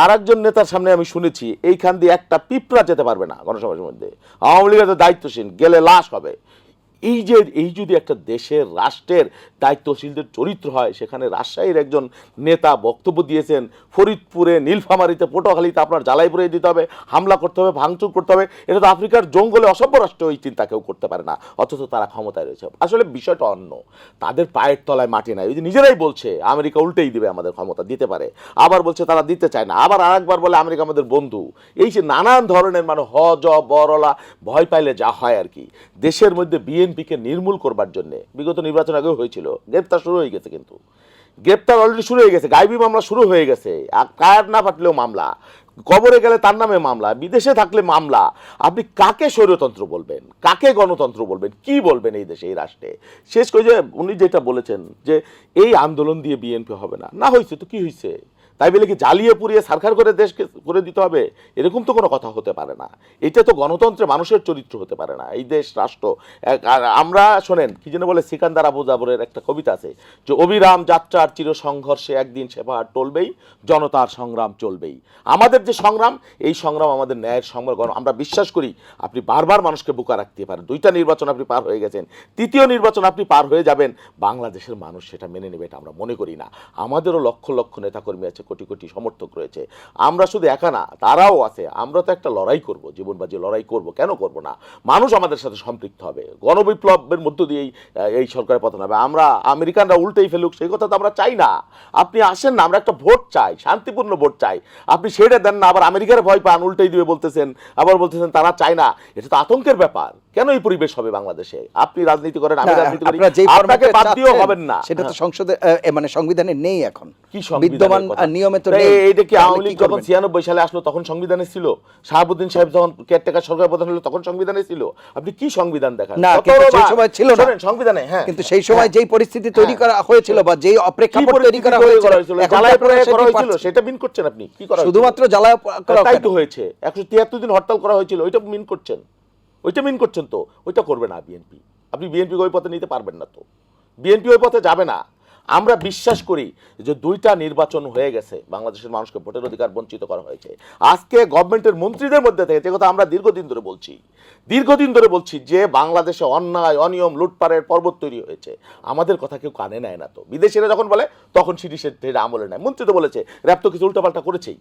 আর একজন নেতার সামনে আমি শুনেছি এইখান দিয়ে একটা পিঁপড়া যেতে পারবে না গণসমাজের মধ্যে। আওয়ামী লীগের দায়িত্বশীল গেলে লাশ হবে। এই যদি একটা দেশের রাষ্ট্রের দায়িত্বশীলদের চরিত্র হয়, সেখানে রাজশাহীর একজন নেতা বক্তব্য দিয়েছেন ফরিদপুরে, নীলফামারীতে, পটুয়াখালীতে আপনার জ্বালাই পুড়িয়ে দিতে হবে, হামলা করতে হবে, ভাঙচুর করতে হবে। এটা তো আফ্রিকার জঙ্গলে অসভ্য রাষ্ট্র ওই চিন্তা কেউ করতে পারে না, অথচ তারা ক্ষমতায় রয়েছে। আসলে বিষয়টা অন্য, তাদের পায়ের তলায় মাটি নাই। ওই যে নিজেরাই বলছে আমেরিকা উল্টেই দিবে আমাদের ক্ষমতা, দিতে পারে, আবার বলছে তারা দিতে চায় না, আবার আরেকবার বলে আমেরিকা আমাদের বন্ধু। এই যে নানান ধরনের মানে বরলা ভয় পাইলে যা হয় আর কি। দেশের মধ্যে বিএনপিকে নির্মূল করবার জন্য বিগত নির্বাচন আগেও হয়েছিল, গ্রেপ্তার শুরু হয়ে গেছে, কিন্তু গ্রেপ্তার অলরেডি শুরু হয়ে গেছে, গাইবি মামলা শুরু হয়ে গেছে, আর কায়ার না ফাটলেও মামলা, কবরে গেলে তার নামে মামলা, বিদেশে থাকলে মামলা। আপনি কাকে স্বৈরতন্ত্র বলবেন, কাকে গণতন্ত্র বলবেন, কি বলবেন এই দেশে, এই রাষ্ট্রে? শেষ করে যে উনি যেটা বলেছেন যে এই আন্দোলন দিয়ে বিএনপি হবে না, না হয়েছে তো কি হয়েছে? তাই বলে কি জ্বালিয়ে পুড়িয়ে সারখার করে দেশকে করে দিতে হবে? এরকম তো কোনো কথা হতে পারে না। এটা তো গণতন্ত্রে মানুষের চরিত্র হতে পারে না। এই দেশ রাষ্ট্র আমরা শোনেন কি যেন বলে, সিকান্দার আবু জাবরের একটা কবিতা আছে যে অবিরাম যাত্রার চির সংঘর্ষে একদিন সে পাহাড় টলবেই, জনতার সংগ্রাম চলবেই। আমাদের যে সংগ্রাম, এই সংগ্রাম আমাদের ন্যায়ের সংগ্রাম। আমরা বিশ্বাস করি আপনি বারবার মানুষকে বোকা রাখতে পারেন। 2টা নির্বাচন আপনি পার হয়ে গেছেন, 3য় নির্বাচন আপনি পার হয়ে যাবেন, বাংলাদেশের মানুষ সেটা মেনে নেবে, এটা আমরা মনে করি না। আমাদেরও লক্ষ লক্ষ নেতাকর্মী আছে, কোটি কোটি সমর্থক রয়েছে। আমরা শুধু একা না, তারাও আছে। আমরা তো একটা লড়াই করব, জীবন বাজি লড়াই করব, কেন করব না? মানুষ আমাদের সাথে সম্পৃক্ত হবে, গণবিপ্লবের মধ্য দিয়েই এই সরকারের পতন হবে। আমরা আমেরিকানরা উল্টেই ফেলুক সেই কথা তো আমরা চাই না। আপনি আসেন না, আমরা একটা ভোট চাই, শান্তিপূর্ণ ভোট চাই। আপনি সেটা দেন না, আবার আমেরিকার ভয় পান, উল্টেই দিবে বলতেছেন, আবার বলতেছেন তারা চায় না। এটা তো আতঙ্কের ব্যাপার। কেন এই পরিবেশ হবে বাংলাদেশে? আপনি রাজনীতি করেন, আমি রাজনীতি করি, আপনাকে বাদ দিয়েও হবেন না। সেটা তো সংসদে মানে সংবিধানে নেই এখন, কি বিদ্যমান নিয়মে তো নেই। এইটা কি আওয়ামী লীগ যখন 96 সালে আসলো তখন সংবিধানে ছিল? শাহাবুদ্দিন সাহেব যখন কেয়ারটেকার সরকার প্রধান হলো তখন সংবিধানে ছিল? আপনি কি সংবিধান দেখান? না, কিন্তু সেই সময় ছিল না সংবিধানে। হ্যাঁ, কিন্তু সেই সময় যেই পরিস্থিতি তৈরি করা হয়েছিল বা যেই অপেক্ষাপট তৈরি করা হয়েছিল, জ্বালায় পোড়ায় করা হয়েছিল, সেটা মিন করছেন আপনি? কি করা শুধুমাত্র জ্বালায় করা? তাই তো হয়েছে, 173 দিন হরতাল করা হয়েছিল, ওইটা মিন করছেন? ওইটা মিন করছেন তো? ওইটা করবে না বিএনপি। আপনি বিএনপি ওই পথে নিতে পারবেন না, তো বিএনপি ওই পথে যাবে না। আমরা বিশ্বাস করি যে 2টা নির্বাচন হয়ে গেছে, বাংলাদেশের মানুষকে ভোটের অধিকার বঞ্চিত করা হয়েছে। আজকে গভর্নমেন্টের মন্ত্রীদের মধ্যে থেকে যে কথা আমরা দীর্ঘদিন ধরে বলছি যে বাংলাদেশে অন্যায়, অনিয়ম, লুটপাটের পর্বত তৈরি হয়েছে, আমাদের কথা কেউ কানে নেয় না। তো বিদেশিরা যখন বলে তখন সেটা আমলে নেয়। মন্ত্রী তো বলেছে, র্যাব তো কিছু উল্টাপাল্টা করেছেই,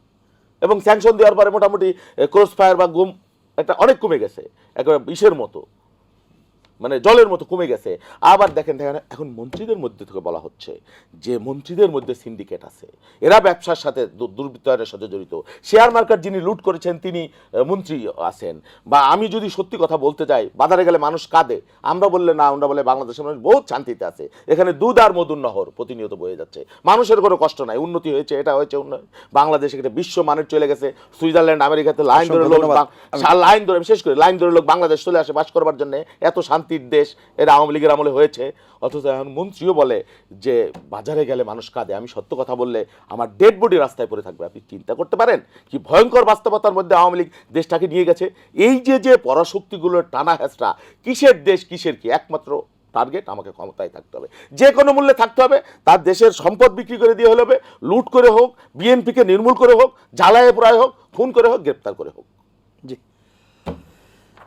এবং স্যাংশন দেওয়ার পরে মোটামুটি ক্রস ফায়ার বা গুম একটা অনেক কমে গেছে, একেবারে বিষের মতো, মানে জলের মতো কমে গেছে। আবার দেখেন এখন মন্ত্রীদের মধ্যে থেকে বলা হচ্ছে যে মন্ত্রীদের মধ্যে সিন্ডিকেট আছে, এরা ব্যবসার সাথে দুর্বৃত্তায়নের সাথে জড়িত, শেয়ার মার্কেট যিনি লুট করেছেন তিনি মন্ত্রী আছেন। বা আমি যদি সত্যি কথা বলতে যাই, বাজারে গেলে মানুষ কাঁদে, আমরা বললে না, আমরা বলে বাংলাদেশের মানুষ বহুত শান্তিতে আছে, এখানে দুধ আর মধুর নহর প্রতিনিয়ত বয়ে যাচ্ছে, মানুষের কোনো কষ্ট নাই, উন্নতি হয়েছে, এটা হয়েছে উন্নয়ন। বাংলাদেশ একটা বিশ্ব মানের চলে গেছে, সুইজারল্যান্ড আমেরিকাতে লাইন ধরে লোক, লাইন ধরে বিশেষ করে লাইন ধরে লোক বাংলাদেশ চলে আসে বাস করবার জন্য, এত শান্তির দেশ এরা আওয়ামী লীগের আমলে হয়েছে। অথচ এখন মন্ত্রীও বলে যে বাজারে গেলে মানুষ কাঁদে, আমি সত্য কথা বললে আমার ডেড বডি রাস্তায় পড়ে থাকবে। আপনি চিন্তা করতে পারেন কি ভয়ঙ্কর বাস্তবতার মধ্যে আওয়ামী লীগ দেশটাকে নিয়ে গেছে। এই যে পরাশক্তিগুলোর টানা হেঁচড়া, কিসের দেশ কিসের কি, একমাত্র টার্গেট আমাকে ক্ষমতায় থাকতে হবে, যে কোনো মূল্যে থাকতে হবে, তার দেশের সম্পদ বিক্রি করে দিয়ে হলে হবে, লুট করে হোক, বিএনপিকে নির্মূল করে হোক, জ্বালায় পোড়ায় হোক, খুন করে হোক, গ্রেপ্তার করে হোক। জি,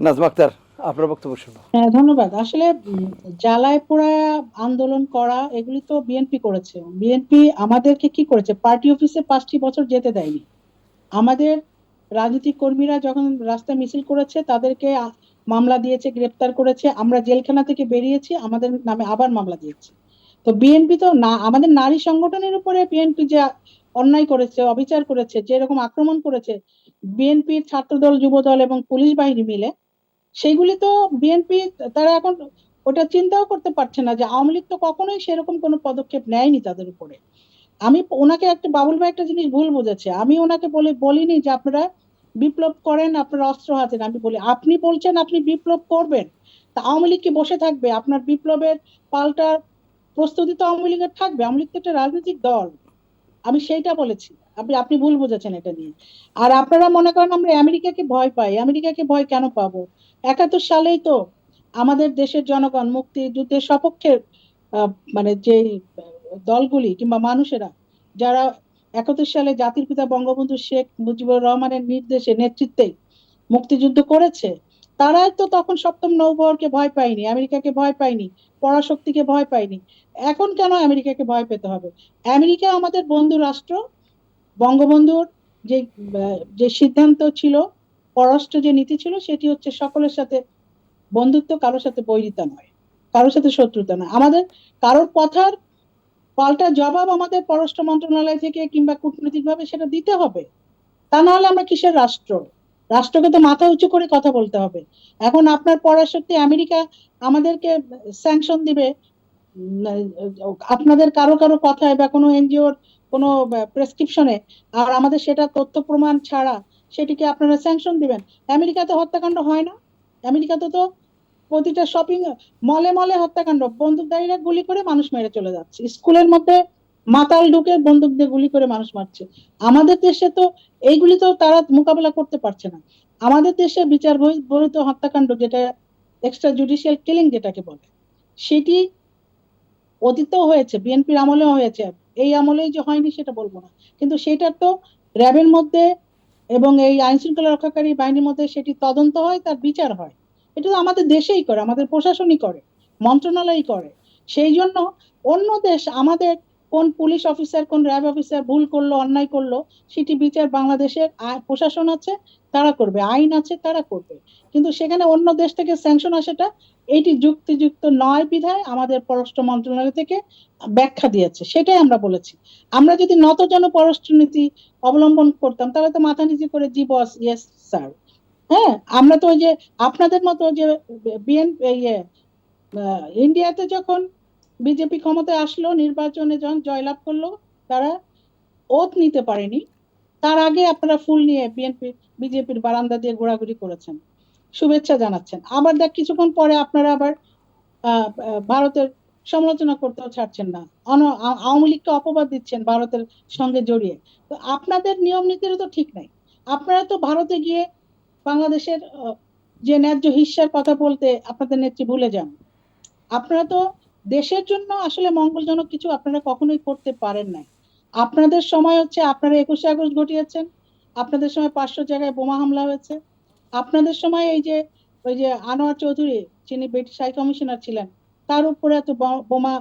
নাজমা আক্তার, আপনার বক্তব্য শুনুন। হ্যাঁ, ধন্যবাদ। আসলে জ্বালায় পোড়ায় আন্দোলন করা এগুলি তো বিএনপি করেছে। বিএনপি আমাদেরকে কি করেছে, পার্টি অফিসে 5টি বছর যেতে দেয়নি। আমাদের রাজনৈতিক কর্মীরা যখন রাস্তায় মিছিল করেছে তাদেরকে মামলা দিয়েছে, গ্রেপ্তার করেছে, আমরা জেলখানা থেকে বেরিয়েছি, আমাদের নামে আবার মামলা দিয়েছে। তো বিএনপি তো না, আমাদের নারী সংগঠনের উপরে বিএনপি যে অন্যায় করেছে, অবিচার করেছে, যে এরকম আক্রমণ করেছে বিএনপির ছাত্রদল, যুবদল এবং পুলিশ বাহিনী মিলে, সেইগুলি তো বিএনপি তারা এখন ওটা চিন্তাও করতে পারছে না যে আওয়ামী লীগ তো কখনোই সেরকম কোনো পদক্ষেপ নেয়নি তাদের উপরে। আমি ওনাকে একটা, বাবুল ভাই একটা জিনিস ভুল বুঝেছে। আমি ওনাকে বলিনি যে আপনারা বিপ্লব করেন, আপনারা অস্ত্র হাতেন। আমি বলি আপনি বলছেন আপনি বিপ্লব করবেন, তা আওয়ামী লীগ কি বসে থাকবে? আপনার বিপ্লবের পাল্টা প্রস্তুতি তো আওয়ামী লীগের থাকবে। আওয়ামী লীগ তো একটা রাজনৈতিক দল, আমি সেইটা বলেছি। আপনি ভুল বুঝেছেন এটা নিয়ে। আর আপনারা মনে করেন আমরা আমেরিকাকে ভয় পাই। আমেরিকাকে ভয় কেন পাবো? 71 সালেই তো আমাদের দেশের জনগণ মুক্তিযুদ্ধের সপক্ষে মানে যে দলগুলি কিংবা মানুষেরা যারা 71 সালে জাতির পিতা বঙ্গবন্ধু শেখ মুজিবুর রহমানের নির্দেশে, নেতৃত্বে মুক্তিযুদ্ধ করেছে, তারাই তো তখন সপ্তম নৌবহরকে ভয় পায়নি, আমেরিকাকে ভয় পায়নি, পরাশক্তিকে ভয় পায়নি। এখন কেন আমেরিকাকে ভয় পেতে হবে? আমেরিকা আমাদের বন্ধু রাষ্ট্র। বঙ্গবন্ধুর যে যে সিদ্ধান্ত ছিল, পররাষ্ট্র যে নীতি ছিল, সেটি হচ্ছে সকলের সাথে বন্ধুত্ব, কারোর সাথে বৈরিতা নয়, কারোর সাথে শত্রুতা নয়। আমাদের কারোর কথার পাল্টা জবাব আমাদের পররাষ্ট্র মন্ত্রণালয় থেকে কিংবা কূটনৈতিক ভাবে সেটা দিতে হবে। তা না হলে আমরা কিসের রাষ্ট্র? রাষ্ট্রকে তো মাথা উঁচু করে কথা বলতে হবে। এখন আপনার পরাশক্তি আমেরিকা আমাদেরকে স্যাংশন দিবে আপনাদের কারো কারো কথায় বা কোনো এনজিওর কোনো প্রেসক্রিপশনে, আর আমাদের সেটা তথ্য প্রমাণ ছাড়া সেটিকে আপনারা স্যাংশন দিবেন? আমেরিকাতে হত্যাকাণ্ড হয় না? আমেরিকাতে তো প্রতিটা শপিং মলে মলে হত্যাকাণ্ড, বন্দুকধারীরা গুলি করে মানুষ মেরে চলে যাচ্ছে, স্কুলের মধ্যে মাতাল ঢুকে বন্দুক দিয়ে গুলি করে মানুষ মারছে। আমাদের দেশে তো এইগুলি তো তারা মোকাবেলা করতে পারছে না। আমাদের দেশে বিচার বহির্ভূত হত্যাকাণ্ড, যেটা এক্সট্রা জুডিশিয়াল কিলিং যেটাকে বলে, সেটি অতীতেও হয়েছে, বিএনপির আমলেও হয়েছে। এই আমলেই যে হয়নি সেটা বলবো না, কিন্তু সেটার তো র্যাবের মধ্যে এবং এই আইন শৃঙ্খলা রক্ষাকারী বাহিনীর মধ্যে সেটি তদন্ত হয়, তার বিচার হয়। এটা তো আমাদের দেশেই করে, আমাদের প্রশাসনই করে, মন্ত্রণালয়ই করে। সেই জন্য অন্য দেশ, আমাদের কোন পুলিশ অফিসার, কোন র্যাব অফিসার ভুল করলো, অন্যায় করলো, সেটি বিচার বাংলাদেশের প্রশাসন আছে, তারা করবে, আইন আছে, তারা করবে। কিন্তু সেখানে অন্য দেশ থেকে স্যাংশন আসাটা এইটি যুক্তিযুক্ত নয় বিধায় আমাদের পররাষ্ট্র মন্ত্রণালয় থেকে ব্যাখ্যা দিয়েছে, সেটাই আমরা বলেছি। আমরা যদি নতজন পররাষ্ট্রনীতি অবলম্বন করতাম তাহলে তো মাথা নিচু করে জি বস, ইয়েস স্যার। হ্যাঁ, আমরা তো ওই যে আপনাদের মতো যে বিএনপি ইন্ডিয়াতে যখন বিজেপি ক্ষমতায় আসলো, নির্বাচনে যখন জয়লাভ করলো, তারা ওথ নিতে পারেনি, তার আগে আপনারা ফুল নিয়ে বিজেপির বারান্দা দিয়ে ঘোরাঘুরি করেছেন, শুভেচ্ছা জানাচ্ছেন। আবার দেখ কিছুক্ষণ পরে আপনারা আবার ভারতের সমালোচনা করতেও ছাড়ছেন না, আওয়ামী লীগকে অপবাদ দিচ্ছেন ভারতের সঙ্গে জড়িয়ে। তো আপনাদের নিয়ম নীতিরও তো ঠিক নাই। আপনারা তো ভারতে গিয়ে বাংলাদেশের যে ন্যায্য হিস্যার কথা বলতে আপনাদের নেত্রী ভুলে যান। আপনারা তো দেশের জন্য আসলে মঙ্গলজনক কিছু আপনারা কখনোই করতে পারেন নাই। আপনাদের সময় হচ্ছে আপনারা 21শে আগস্ট ঘটিয়েছেন, আপনাদের সময় 500 জায়গায় বোমা হামলা হয়েছে, আপনাদের সময় এই যে ওই যে আনোয়ার চৌধুরী, যিনি ব্রিটিশ হাই কমিশনার ছিলেন, তার উপরে এত বোমা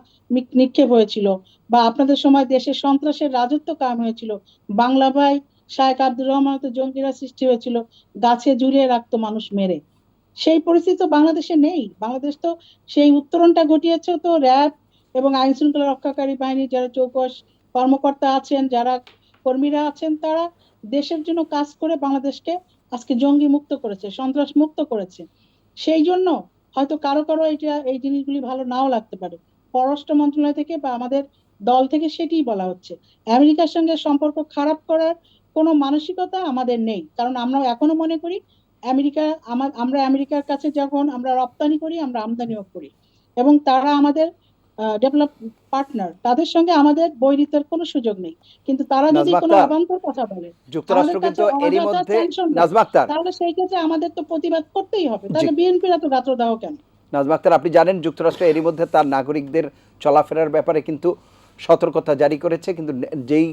নিক্ষেপ হয়েছিল, বা আপনাদের সময় দেশে সন্ত্রাসের রাজত্ব কায়েম হয়েছিল। বাংলা ভাই শায়েখ আব্দুর রহমান তো জঙ্গিরা সৃষ্টি হয়েছিল, গাছে ঝুলিয়ে রাখতো মানুষ মেরে। সেই পরিস্থিতি তো বাংলাদেশে নেই। বাংলাদেশ তো সেই উত্তরণটা ঘটিয়েছে তো র্যাব এবং আইন শৃঙ্খলা রক্ষাকারী বাহিনী যারা চৌকস কর্মকর্তা আছেন, যারা কর্মীরা আছেন, তারা দেশের জন্য কাজ করে বাংলাদেশকে আজকে জঙ্গি মুক্ত করেছে, সন্ত্রাস মুক্ত করেছে। সেই জন্য হয়তো কারো কারো এই জিনিসগুলি ভালো নাও লাগতে পারে, পররাষ্ট্র মন্ত্রণালয় থেকে বা আমাদের দল থেকে সেটিই বলা হচ্ছে। আমেরিকার সঙ্গে সম্পর্ক খারাপ করার কোনো মানসিকতা আমাদের নেই, কারণ আমরা এখনো মনে করি আমেরিকা আমরা আমেরিকার কাছে যখন আমরা রপ্তানি করি, আমরা আমদানিও করি, এবং তারা আমাদের ডেভেলপ পার্টনার, তাদের সঙ্গে আমাদের বৈরিতার কোনো সুযোগ নেই। কিন্তু তারা যদি নাজমা কোনো আক্তার, অবান্তর কথা বলে, যুক্তরাষ্ট্র আমাদের কাছে কিন্তু এরই অযথা মধ্যে, স্যাংশন দেয়, নাজমা আক্তার, তাহলে সেই ক্ষেত্রে আমাদের তো প্রতিবাদ করতেই হবে। জি তাহলে বিএনপির এত গাত্রদাহ কেন? নাজমা আক্তার, আপনি জানেন যুক্তরাষ্ট্র এরই মধ্যে তার নাগরিকদের চলাফেরার ব্যাপারে কিন্তু সতর্কতা জারি করেছে, কিন্তু যেই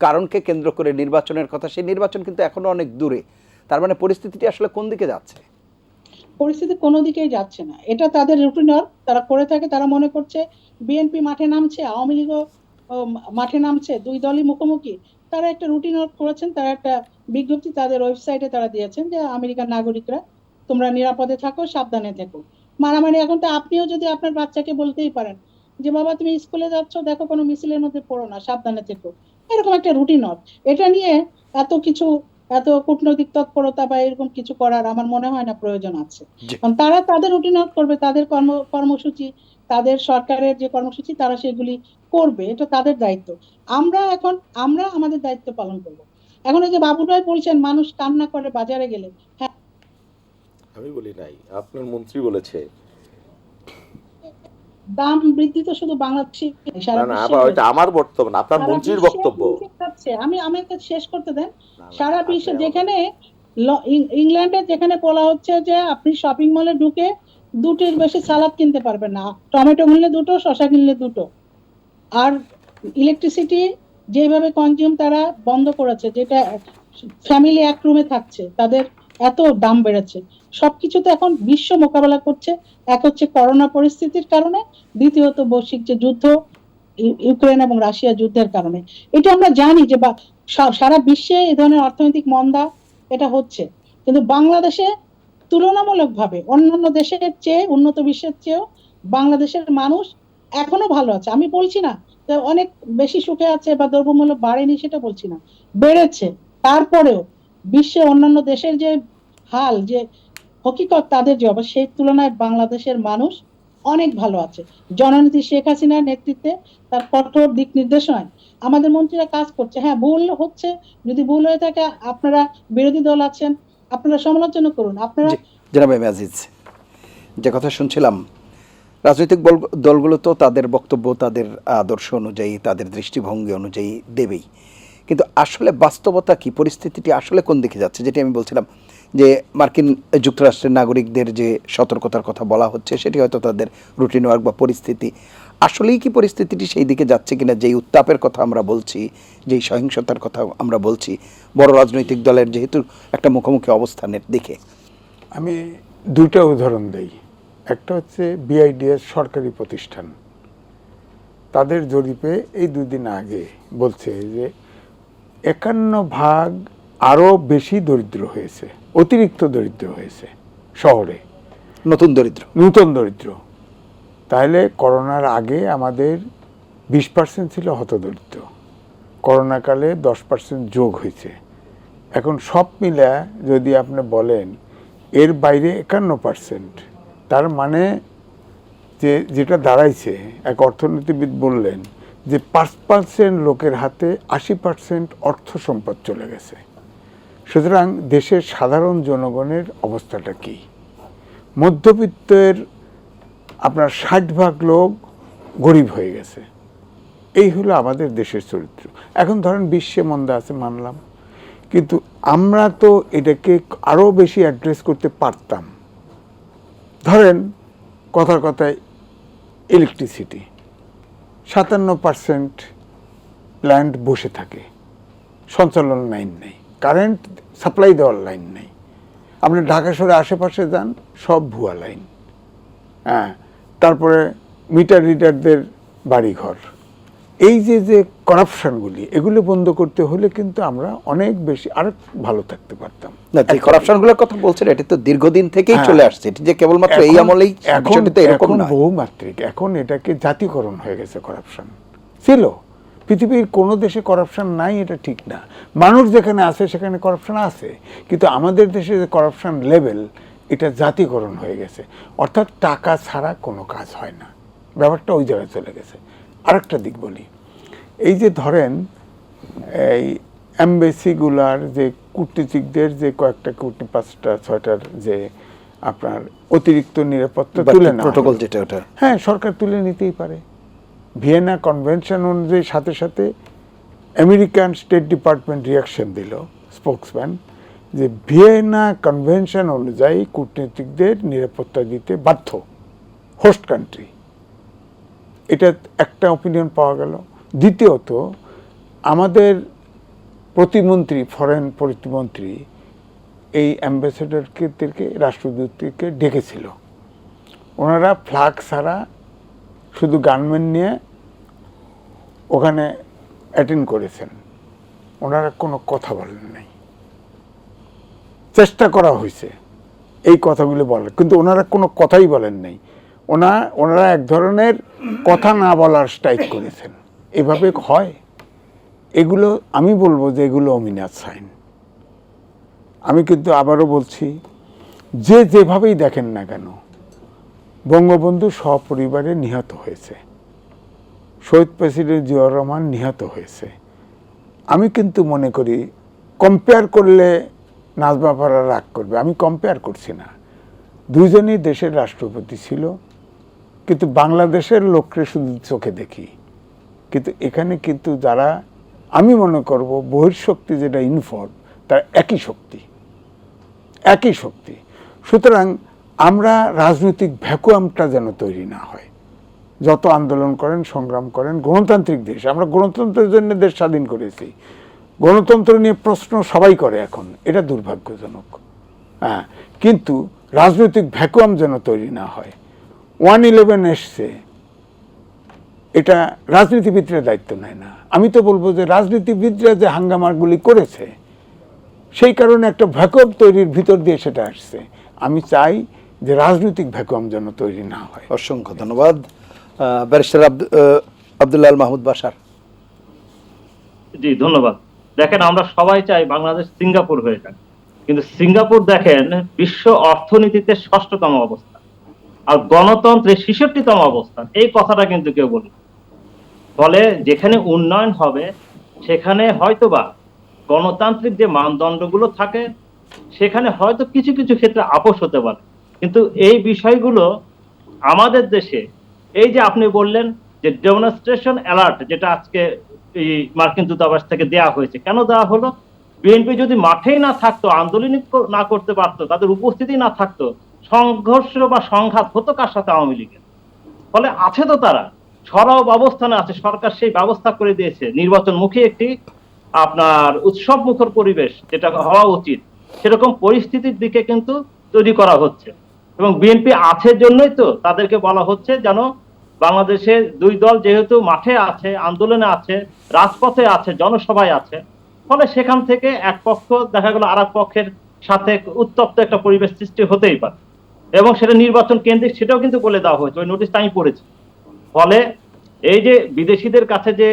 কারণকে কেন্দ্র করে নির্বাচনের কথা, সেই নির্বাচন কিন্তু এখনো অনেক দূরে। তার মানে পরিস্থিতিটি আসলে কোন দিকে যাচ্ছে? পরিস্থিতি কোনো দিকেই যাচ্ছে না, এটা তাদের রুটিন তারা করে থাকে। তারা মনে করছে বিএনপি মাঠে নামছে, আওয়ামী লীগও মাঠে নামছে, দুই দলই মুখোমুখি। তারা একটা রুটিন করেছেন, তারা একটা বিজ্ঞপ্তি তাদের ওয়েবসাইটে তারা দিয়েছেন যে আমেরিকান নাগরিকরা তোমরা নিরাপদে থাকো, সাবধানে থেকো। মারামারি এখন তো আপনিও যদি আপনার বাচ্চাকে বলতেই পারেন যে বাবা তুমি স্কুলে যাচ্ছ, দেখো কোনো মিছিলের মধ্যে পড়ো না, সাবধানে থেকো। এরকম একটা রুটিন। এটা নিয়ে এত কিছু, এত কূটনৈতিক তৎপরতা বা এরকম কিছু করার আমার মনে হয় না প্রয়োজন আছে। জি। কারণ তারা তাদের রুটিন করবে, তাদের কর্মসূচি, তাদের সরকারের যে কর্মসূচি তারা সেগুলি করবে, এটা তাদের দায়িত্ব। আমরা আমাদের দায়িত্ব পালন করব। এখন এই যে বাবুল ভাই বলছেন মানুষ কান্না করে বাজারে গেলে, হ্যাঁ, আমি বলি নাই, আপনার মন্ত্রী বলেছে। দাম বৃদ্ধি তো শুধু বাংলাদেশে নয়, সারা না না, বিশ্বে আবার ওইটা হয়েছে। আমার বক্তব্য না, আপনার সারা মন্ত্রীর বিশ্বে বক্তব্য। হুমকি খাচ্ছে। আমাকে শেষ করতে দেন। না না, সারা আপনি বিশ্বে আমার- যেখানে ইংল্যান্ডে যেখানে বলা হচ্ছে যে আপনি শপিং মলে ঢুকে দুটোর বেশি সালাদ কিনতে পারবেন না, টমেটো কিনলে দুটো, শসা কিনলে দুটো। আর ইলেকট্রিসিটি যেভাবে কনজিউম তারা বন্ধ করেছে, যেটা ফ্যামিলি এক রুমে থাকছে তাদের এত দাম বেড়েছে। সবকিছু তো এখন বিশ্ব মোকাবেলা করছে। এক হচ্ছে করোনা পরিস্থিতির কারণে, দ্বিতীয়ত বৈশ্বিক যে যুদ্ধ, ইউক্রেন এবং রাশিয়া যুদ্ধের কারণে। এটা আমরা জানি যে সারা বিশ্বে এই ধরনের অর্থনৈতিক মন্দা এটা হচ্ছে, কিন্তু বাংলাদেশে তুলনামূলকভাবে অন্যান্য দেশের চেয়ে, উন্নত বিশ্বের চেয়েও বাংলাদেশের মানুষ এখনো ভালো আছে। আমি বলছি না যে অনেক বেশি সুখে আছে বা দ্রব্যমূল্য বাড়েনি, সেটা বলছি না, বেড়েছে। তারপরেও বিশ্বের অন্যান্য দেশের যে হাল, যে হকিকত, তাদের যে অবস্থা, সেই তুলনায় বাংলাদেশের মানুষ অনেক ভালো আছে। জননেত্রী শেখ হাসিনার নেতৃত্বে, তার কঠোর দিক নির্দেশনায় আমাদের মন্ত্রীরা কাজ করছে। হ্যাঁ, ভুল হচ্ছে, যদি ভুল হয়ে থাকে আপনারা বিরোধী দল আছেন, আপনারা সমালোচনা করুন। আপনারা জি জনাব এম এ আজিজ, যে কথা শুনছিলাম, রাজনৈতিক দলগুলো তো তাদের বক্তব্য তাদের আদর্শ অনুযায়ী, তাদের দৃষ্টিভঙ্গি অনুযায়ী দেবেই, কিন্তু আসলে বাস্তবতা কি, পরিস্থিতিটি আসলে কোন দিকে যাচ্ছে, যেটি আমি বলছিলাম যে মার্কিন যুক্তরাষ্ট্রের নাগরিকদের যে সতর্কতার কথা বলা হচ্ছে, সেটি হয়তো তাদের রুটিন ওয়ার্ক বা পরিস্থিতি। আসলেই কি পরিস্থিতিটি সেই দিকে যাচ্ছে কিনা, যেই উত্তাপের কথা আমরা বলছি, যেই সহিংসতার কথা আমরা বলছি, বড় রাজনৈতিক দলের যেহেতু একটা মুখোমুখি অবস্থানের দিকে? আমি দুইটা উদাহরণ দেই। একটা হচ্ছে বিআইডিএস সরকারি প্রতিষ্ঠান, তাদের জরিপে এই দুদিন আগে বলছে যে 51% আরও বেশি দরিদ্র হয়েছে, অতিরিক্ত দরিদ্র হয়েছে শহরে, নতুন দরিদ্র, নূতন দরিদ্র। তাহলে করোনার আগে আমাদের 20% ছিল হতদরিদ্র, করোনাকালে 10% যোগ হয়েছে। এখন সব মিলে যদি আপনি বলেন এর বাইরে 51%, তার মানে যে যেটা দাঁড়াইছে, এক অর্থনীতিবিদ বললেন যে 5% লোকের হাতে 80% অর্থ সম্পদ চলে গেছে। সুতরাং দেশের সাধারণ জনগণের অবস্থাটা কি? মধ্যবিত্তের আপনার 60% লোক গরিব হয়ে গেছে। এই হলো আমাদের দেশের চরিত্র। এখন ধরেন বিশ্বে মন্দা আছে মানলাম, কিন্তু আমরা তো এটাকে আরও বেশি অ্যাড্রেস করতে পারতাম। ধরেন কথার কথায় ইলেকট্রিসিটি 57% প্ল্যান্ট বসে থাকে, সঞ্চালন লাইন নেই, কারেন্ট সাপ্লাই দেওয়ার লাইন নেই। আপনি ঢাকা শহরে আশেপাশে যান, সব ভুয়া লাইন। হ্যাঁ, তারপরে মিটার রিডারদের বাড়িঘর, এই যে করাপশনগুলি এগুলো বন্ধ করতে হলে কিন্তু আমরা অনেক বেশি আরো ভালো থাকতে পারতাম। না, যে করাপশনগুলোর কথা বলছেন এটা তো দীর্ঘদিন থেকেই চলে আসছে, এটা যে কেবলমাত্র এই আমলেই বিষয়টা তো এরকম না। বহুমাত্রিক, এখন এটাকে জাতীয়করণ হয়ে গেছে। করাপশন ছিল পৃথিবীর কোনো দেশে করাপশন নাই এটা ঠিক না, মানুষ যেখানে আছে সেখানে করাপশন আছে, কিন্তু আমাদের দেশে যে করাপশন লেভেল এটা জাতীয়করণ হয়ে গেছে, অর্থাৎ টাকা ছাড়া কোনো কাজ হয় না, ব্যাপারটা ওই জায়গায় চলে গেছে। আরেকটা দিক বলি, এই যে ধরেন এই এমবেসিগুলার যে কূটনীতিকদের যে কয়েকটা 5টা-6টার যে আপনার অতিরিক্ত নিরাপত্তা তুলে না প্রটোকল যেটা ওটা, হ্যাঁ সরকার তুলে নিতেই পারে। ভিয়েনা কনভেনশন অনুযায়ী সাথে সাথে আমেরিকান স্টেট ডিপার্টমেন্ট রিয়াকশন দিল, স্পোকসম্যান, যে ভিয়েনা কনভেনশন অনুযায়ী কূটনীতিকদের নিরাপত্তা দিতে বাধ্য হোস্ট কান্ট্রি। এটা একটা অপিনিয়ন পাওয়া গেল। দ্বিতীয়ত, আমাদের প্রতিমন্ত্রী, ফরেন প্রতিমন্ত্রী এই অ্যাম্বাসেডরকে রাষ্ট্রদূতকে ডেকেছিল, ওনারা ফ্ল্যাগ ছাড়া শুধু গানম্যান নিয়ে ওখানে অ্যাটেন্ড করেছেন, ওনারা কোনো কথা বলেন নাই। চেষ্টা করা হয়েছে এই কথাগুলো বলার, কিন্তু ওনারা কোনো কথাই বলেন নাই। ওনারা এক ধরনের কথা না বলার স্ট্রাইক করেছেন। এভাবে হয়? এগুলো আমি বলবো যে এগুলো অমিনার সাইন। আমি কিন্তু আবারও বলছি, যে যেভাবেই দেখেন না কেন, বঙ্গবন্ধু সপরিবারে নিহত হয়েছে, শহীদ প্রেসিডেন্ট জিয়াউর রহমান নিহত হয়েছে। আমি কিন্তু মনে করি কম্পেয়ার করলে নাজমা পাড়া রাগ করবে, আমি কম্পেয়ার করছি না। দুইজনই দেশের রাষ্ট্রপতি ছিল, কিন্তু বাংলাদেশের লোককে শুধু চোখে দেখি, কিন্তু এখানে কিন্তু যারা আমি মনে করব বহির্শক্তি যেটা ইনভলভ, তার একই শক্তি। সুতরাং আমরা রাজনৈতিক ভ্যাকুয়ামটা যেন তৈরি না হয়। যত আন্দোলন করেন, সংগ্রাম করেন, গণতান্ত্রিক দেশ, আমরা গণতন্ত্রের জন্য দেশ স্বাধীন করেছি, গণতন্ত্র নিয়ে প্রশ্ন সবাই করে এখন, এটা দুর্ভাগ্যজনক। হ্যাঁ, কিন্তু রাজনৈতিক ভ্যাকুয়াম যেন তৈরি না হয়। 1/11 এসছে, এটা রাজনীতিবিদরা দায়িত্ব নেয় না। আমি তো বলবো যে রাজনীতিবিদরা যে হাঙ্গামাগুলি করেছে সেই কারণে একটা ভ্যাকুয়াম তৈরির ভিতর দিয়ে সেটা আসছে। আমি চাই যে রাজনৈতিক ভ্যাকুয়াম যেন তৈরি না হয়। অসংখ্য ধন্যবাদ। ব্যারিস্টার আব্দুল্লাহ আল মাহমুদ বাশার। জি ধন্যবাদ। দেখেন, আমরা সবাই চাই বাংলাদেশ সিঙ্গাপুর হয়ে যাক, কিন্তু সিঙ্গাপুর দেখেন বিশ্ব অর্থনীতিতে 6ষ্ঠতম অবস্থান আর গণতন্ত্রে 66তম অবস্থান, এই কথাটা কিন্তু কেউ বলে। ফলে যেখানে উন্নয়ন হবে সেখানে হয়তোবা গণতান্ত্রিক যে মানদণ্ডগুলো থাকে সেখানে হয়তো কিছু কিছু ক্ষেত্রে আপোষ হতে পারে, কিন্তু এই বিষয়গুলো আমাদের দেশে, এই যে আপনি বললেন যে ডেমনস্ট্রেশন অ্যালার্ট, যেটা আজকে এই মার্কিন দূতাবাস থেকে দেওয়া হয়েছে, কেন দেওয়া হলো? বিএনপি যদি মাঠেই না থাকতো, আন্দোলন না করতে পারতো, তাদের উপস্থিতি না থাকতো, সংঘর্ষ বা সংঘাত হতো কার সাথে? আওয়ামী লীগের। ফলে আছে তো তারা সরব অবস্থানে আছে, সরকার সেই ব্যবস্থা করে দিয়েছে, নির্বাচনমুখী একটি আপনার উৎসব মুখর পরিবেশ যেটা হওয়া উচিত, সেরকম পরিস্থিতির দিকে কিন্তু তৈরি করা হচ্ছে। এবং বিএনপি আছে জন্যই তো তাদেরকে বলা হচ্ছে যেন বাংলাদেশে দুই দল যেহেতু মাঠে আছে, আন্দোলনে আছে, রাজপথে আছে, জনসভায় আছে, ফলে সেখান থেকে এক পক্ষ দেখা গেল আর এক পক্ষের সাথে উত্তপ্ত একটা পরিবেশ সৃষ্টি হতেই পারে, এবং সেটা নির্বাচন কেন্দ্রিক, সেটাও কিন্তু বলে দেওয়া হয়েছে, ওই নোটিশটা আমি পড়েছি। ফলে এই যে বিদেশিদের কাছে যে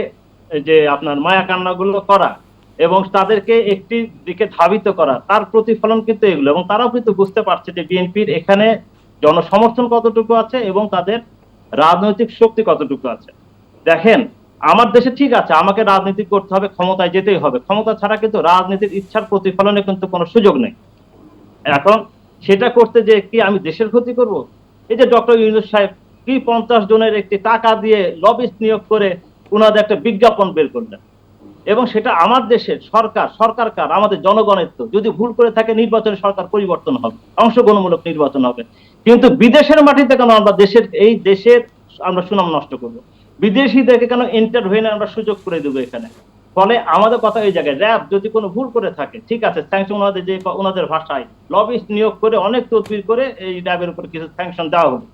যে আপনার মায়া কান্নাগুলো করা এবং তাদেরকে একটি দিকে ধাবিত করা, তার প্রতিফলন কিন্তু এগুলো, এবং তারাও কিন্তু বুঝতে পারছে যে বিএনপির এখানে জনসমর্থন কতটুকু আছে এবং তাদের রাজনৈতিক শক্তি কতটুকু আছে। দেখেন, আমার দেশে ঠিক আছে, আমাকে রাজনীতি করতে হবে, ক্ষমতায় যেতেই হবে, ক্ষমতা ছাড়া কিন্তু রাজনীতির ইচ্ছার প্রতিফলনে কিন্তু কোনো সুযোগ নেই। এখন সেটা করতে যে কি আমি দেশের ক্ষতি করব? এই যে ডক্টর ইউনূস সাহেব কি 50 জনের একটি টাকা দিয়ে লবিস্ট নিয়োগ করে ওনাদের একটা বিজ্ঞাপন বের করলেন, এবং সেটা আমার দেশের সরকার কার? আমাদের জনগণের। তো যদি ভুল করে থাকে নির্বাচনে সরকার পরিবর্তন হবে, অংশগ্রহণমূলক নির্বাচন হবে, কিন্তু বিদেশের মাটিতে কেন আমরা দেশের আমরা সুনাম নষ্ট করব? বিদেশিদেরকে কেন ইন্টারভেনে আমরা সুযোগ করে দেবো এখানে? ফলে আমাদের কথা এই জায়গায়, র্যাব যদি কোনো ভুল করে থাকে, ঠিক আছে, স্যাংশন ওনাদের ওনাদের ভাষায় লবিস্ট নিয়োগ করে অনেক তদবির করে এই র্যাবের উপর কিছু স্যাংশন দেওয়া হবে,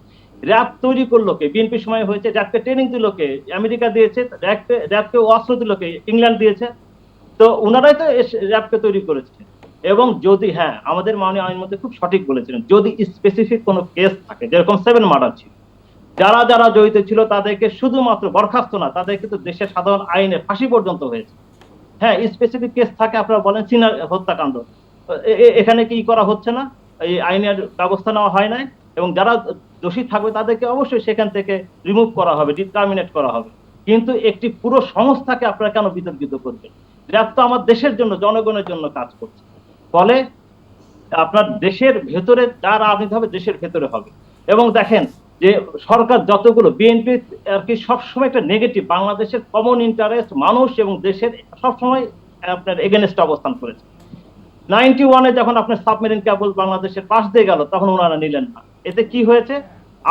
র্যাব তৈরি করলো কে? বিএনপির সময় হয়েছে। র্যাবকে ট্রেনিং দিল কে? আমেরিকা দিয়েছে। র্যাবকে অস্ত্র দিল কে? ইংল্যান্ড দিয়েছে। তো ওনারাই তো র্যাবকে তৈরি করেছে। এবং যদি, হ্যাঁ, আমাদের মাননীয় আইনমন্ত্রী খুব সঠিক বলেছিলেন, যদি স্পেসিফিক কোনো কেস থাকে, যেরকম 7 মার্ডার ছিল, যারা যারা জড়িত ছিল তাদেরকে শুধুমাত্র বরখাস্ত না, তাদেরকে তো দেশের সাধারণ আইনে ফাঁসি পর্যন্ত হয়েছে। হ্যাঁ, স্পেসিফিক কেস থাকে, আপনারা বলেন সিনার হত্যাকাণ্ড, এখানে কি করা হচ্ছে না? এই আইনের ব্যবস্থা নেওয়া হয় নাই। এবং যারা দোষী থাকবে তাদেরকে অবশ্যই সেখান থেকে রিমুভ করা হবে, ডিটারমিনেট করা হবে। কিন্তু একটি পুরো সংস্থাকে আপনারা কেন বিতর্কিত করবেন? র্যাব তো আমার দেশের জন্য, জনগণের জন্য কাজ করছে। ফলে আপনার দেশের ভেতরে যা রাজনীতি হবে দেশের ভেতরে হবে। এবং দেখেন যে সরকার যতগুলো, বিএনপি আর কি সবসময় একটা নেগেটিভ, বাংলাদেশের কমন ইন্টারেস্ট, মানুষ এবং দেশের সবসময় আপনার এগেনস্ট অবস্থান করেছে। 91-এ যখন আপনার সাবমেরিন কেবল বাংলাদেশের পাশ দিয়ে গেল, তখন ওনারা নিলেন না। এতে কি হয়েছে?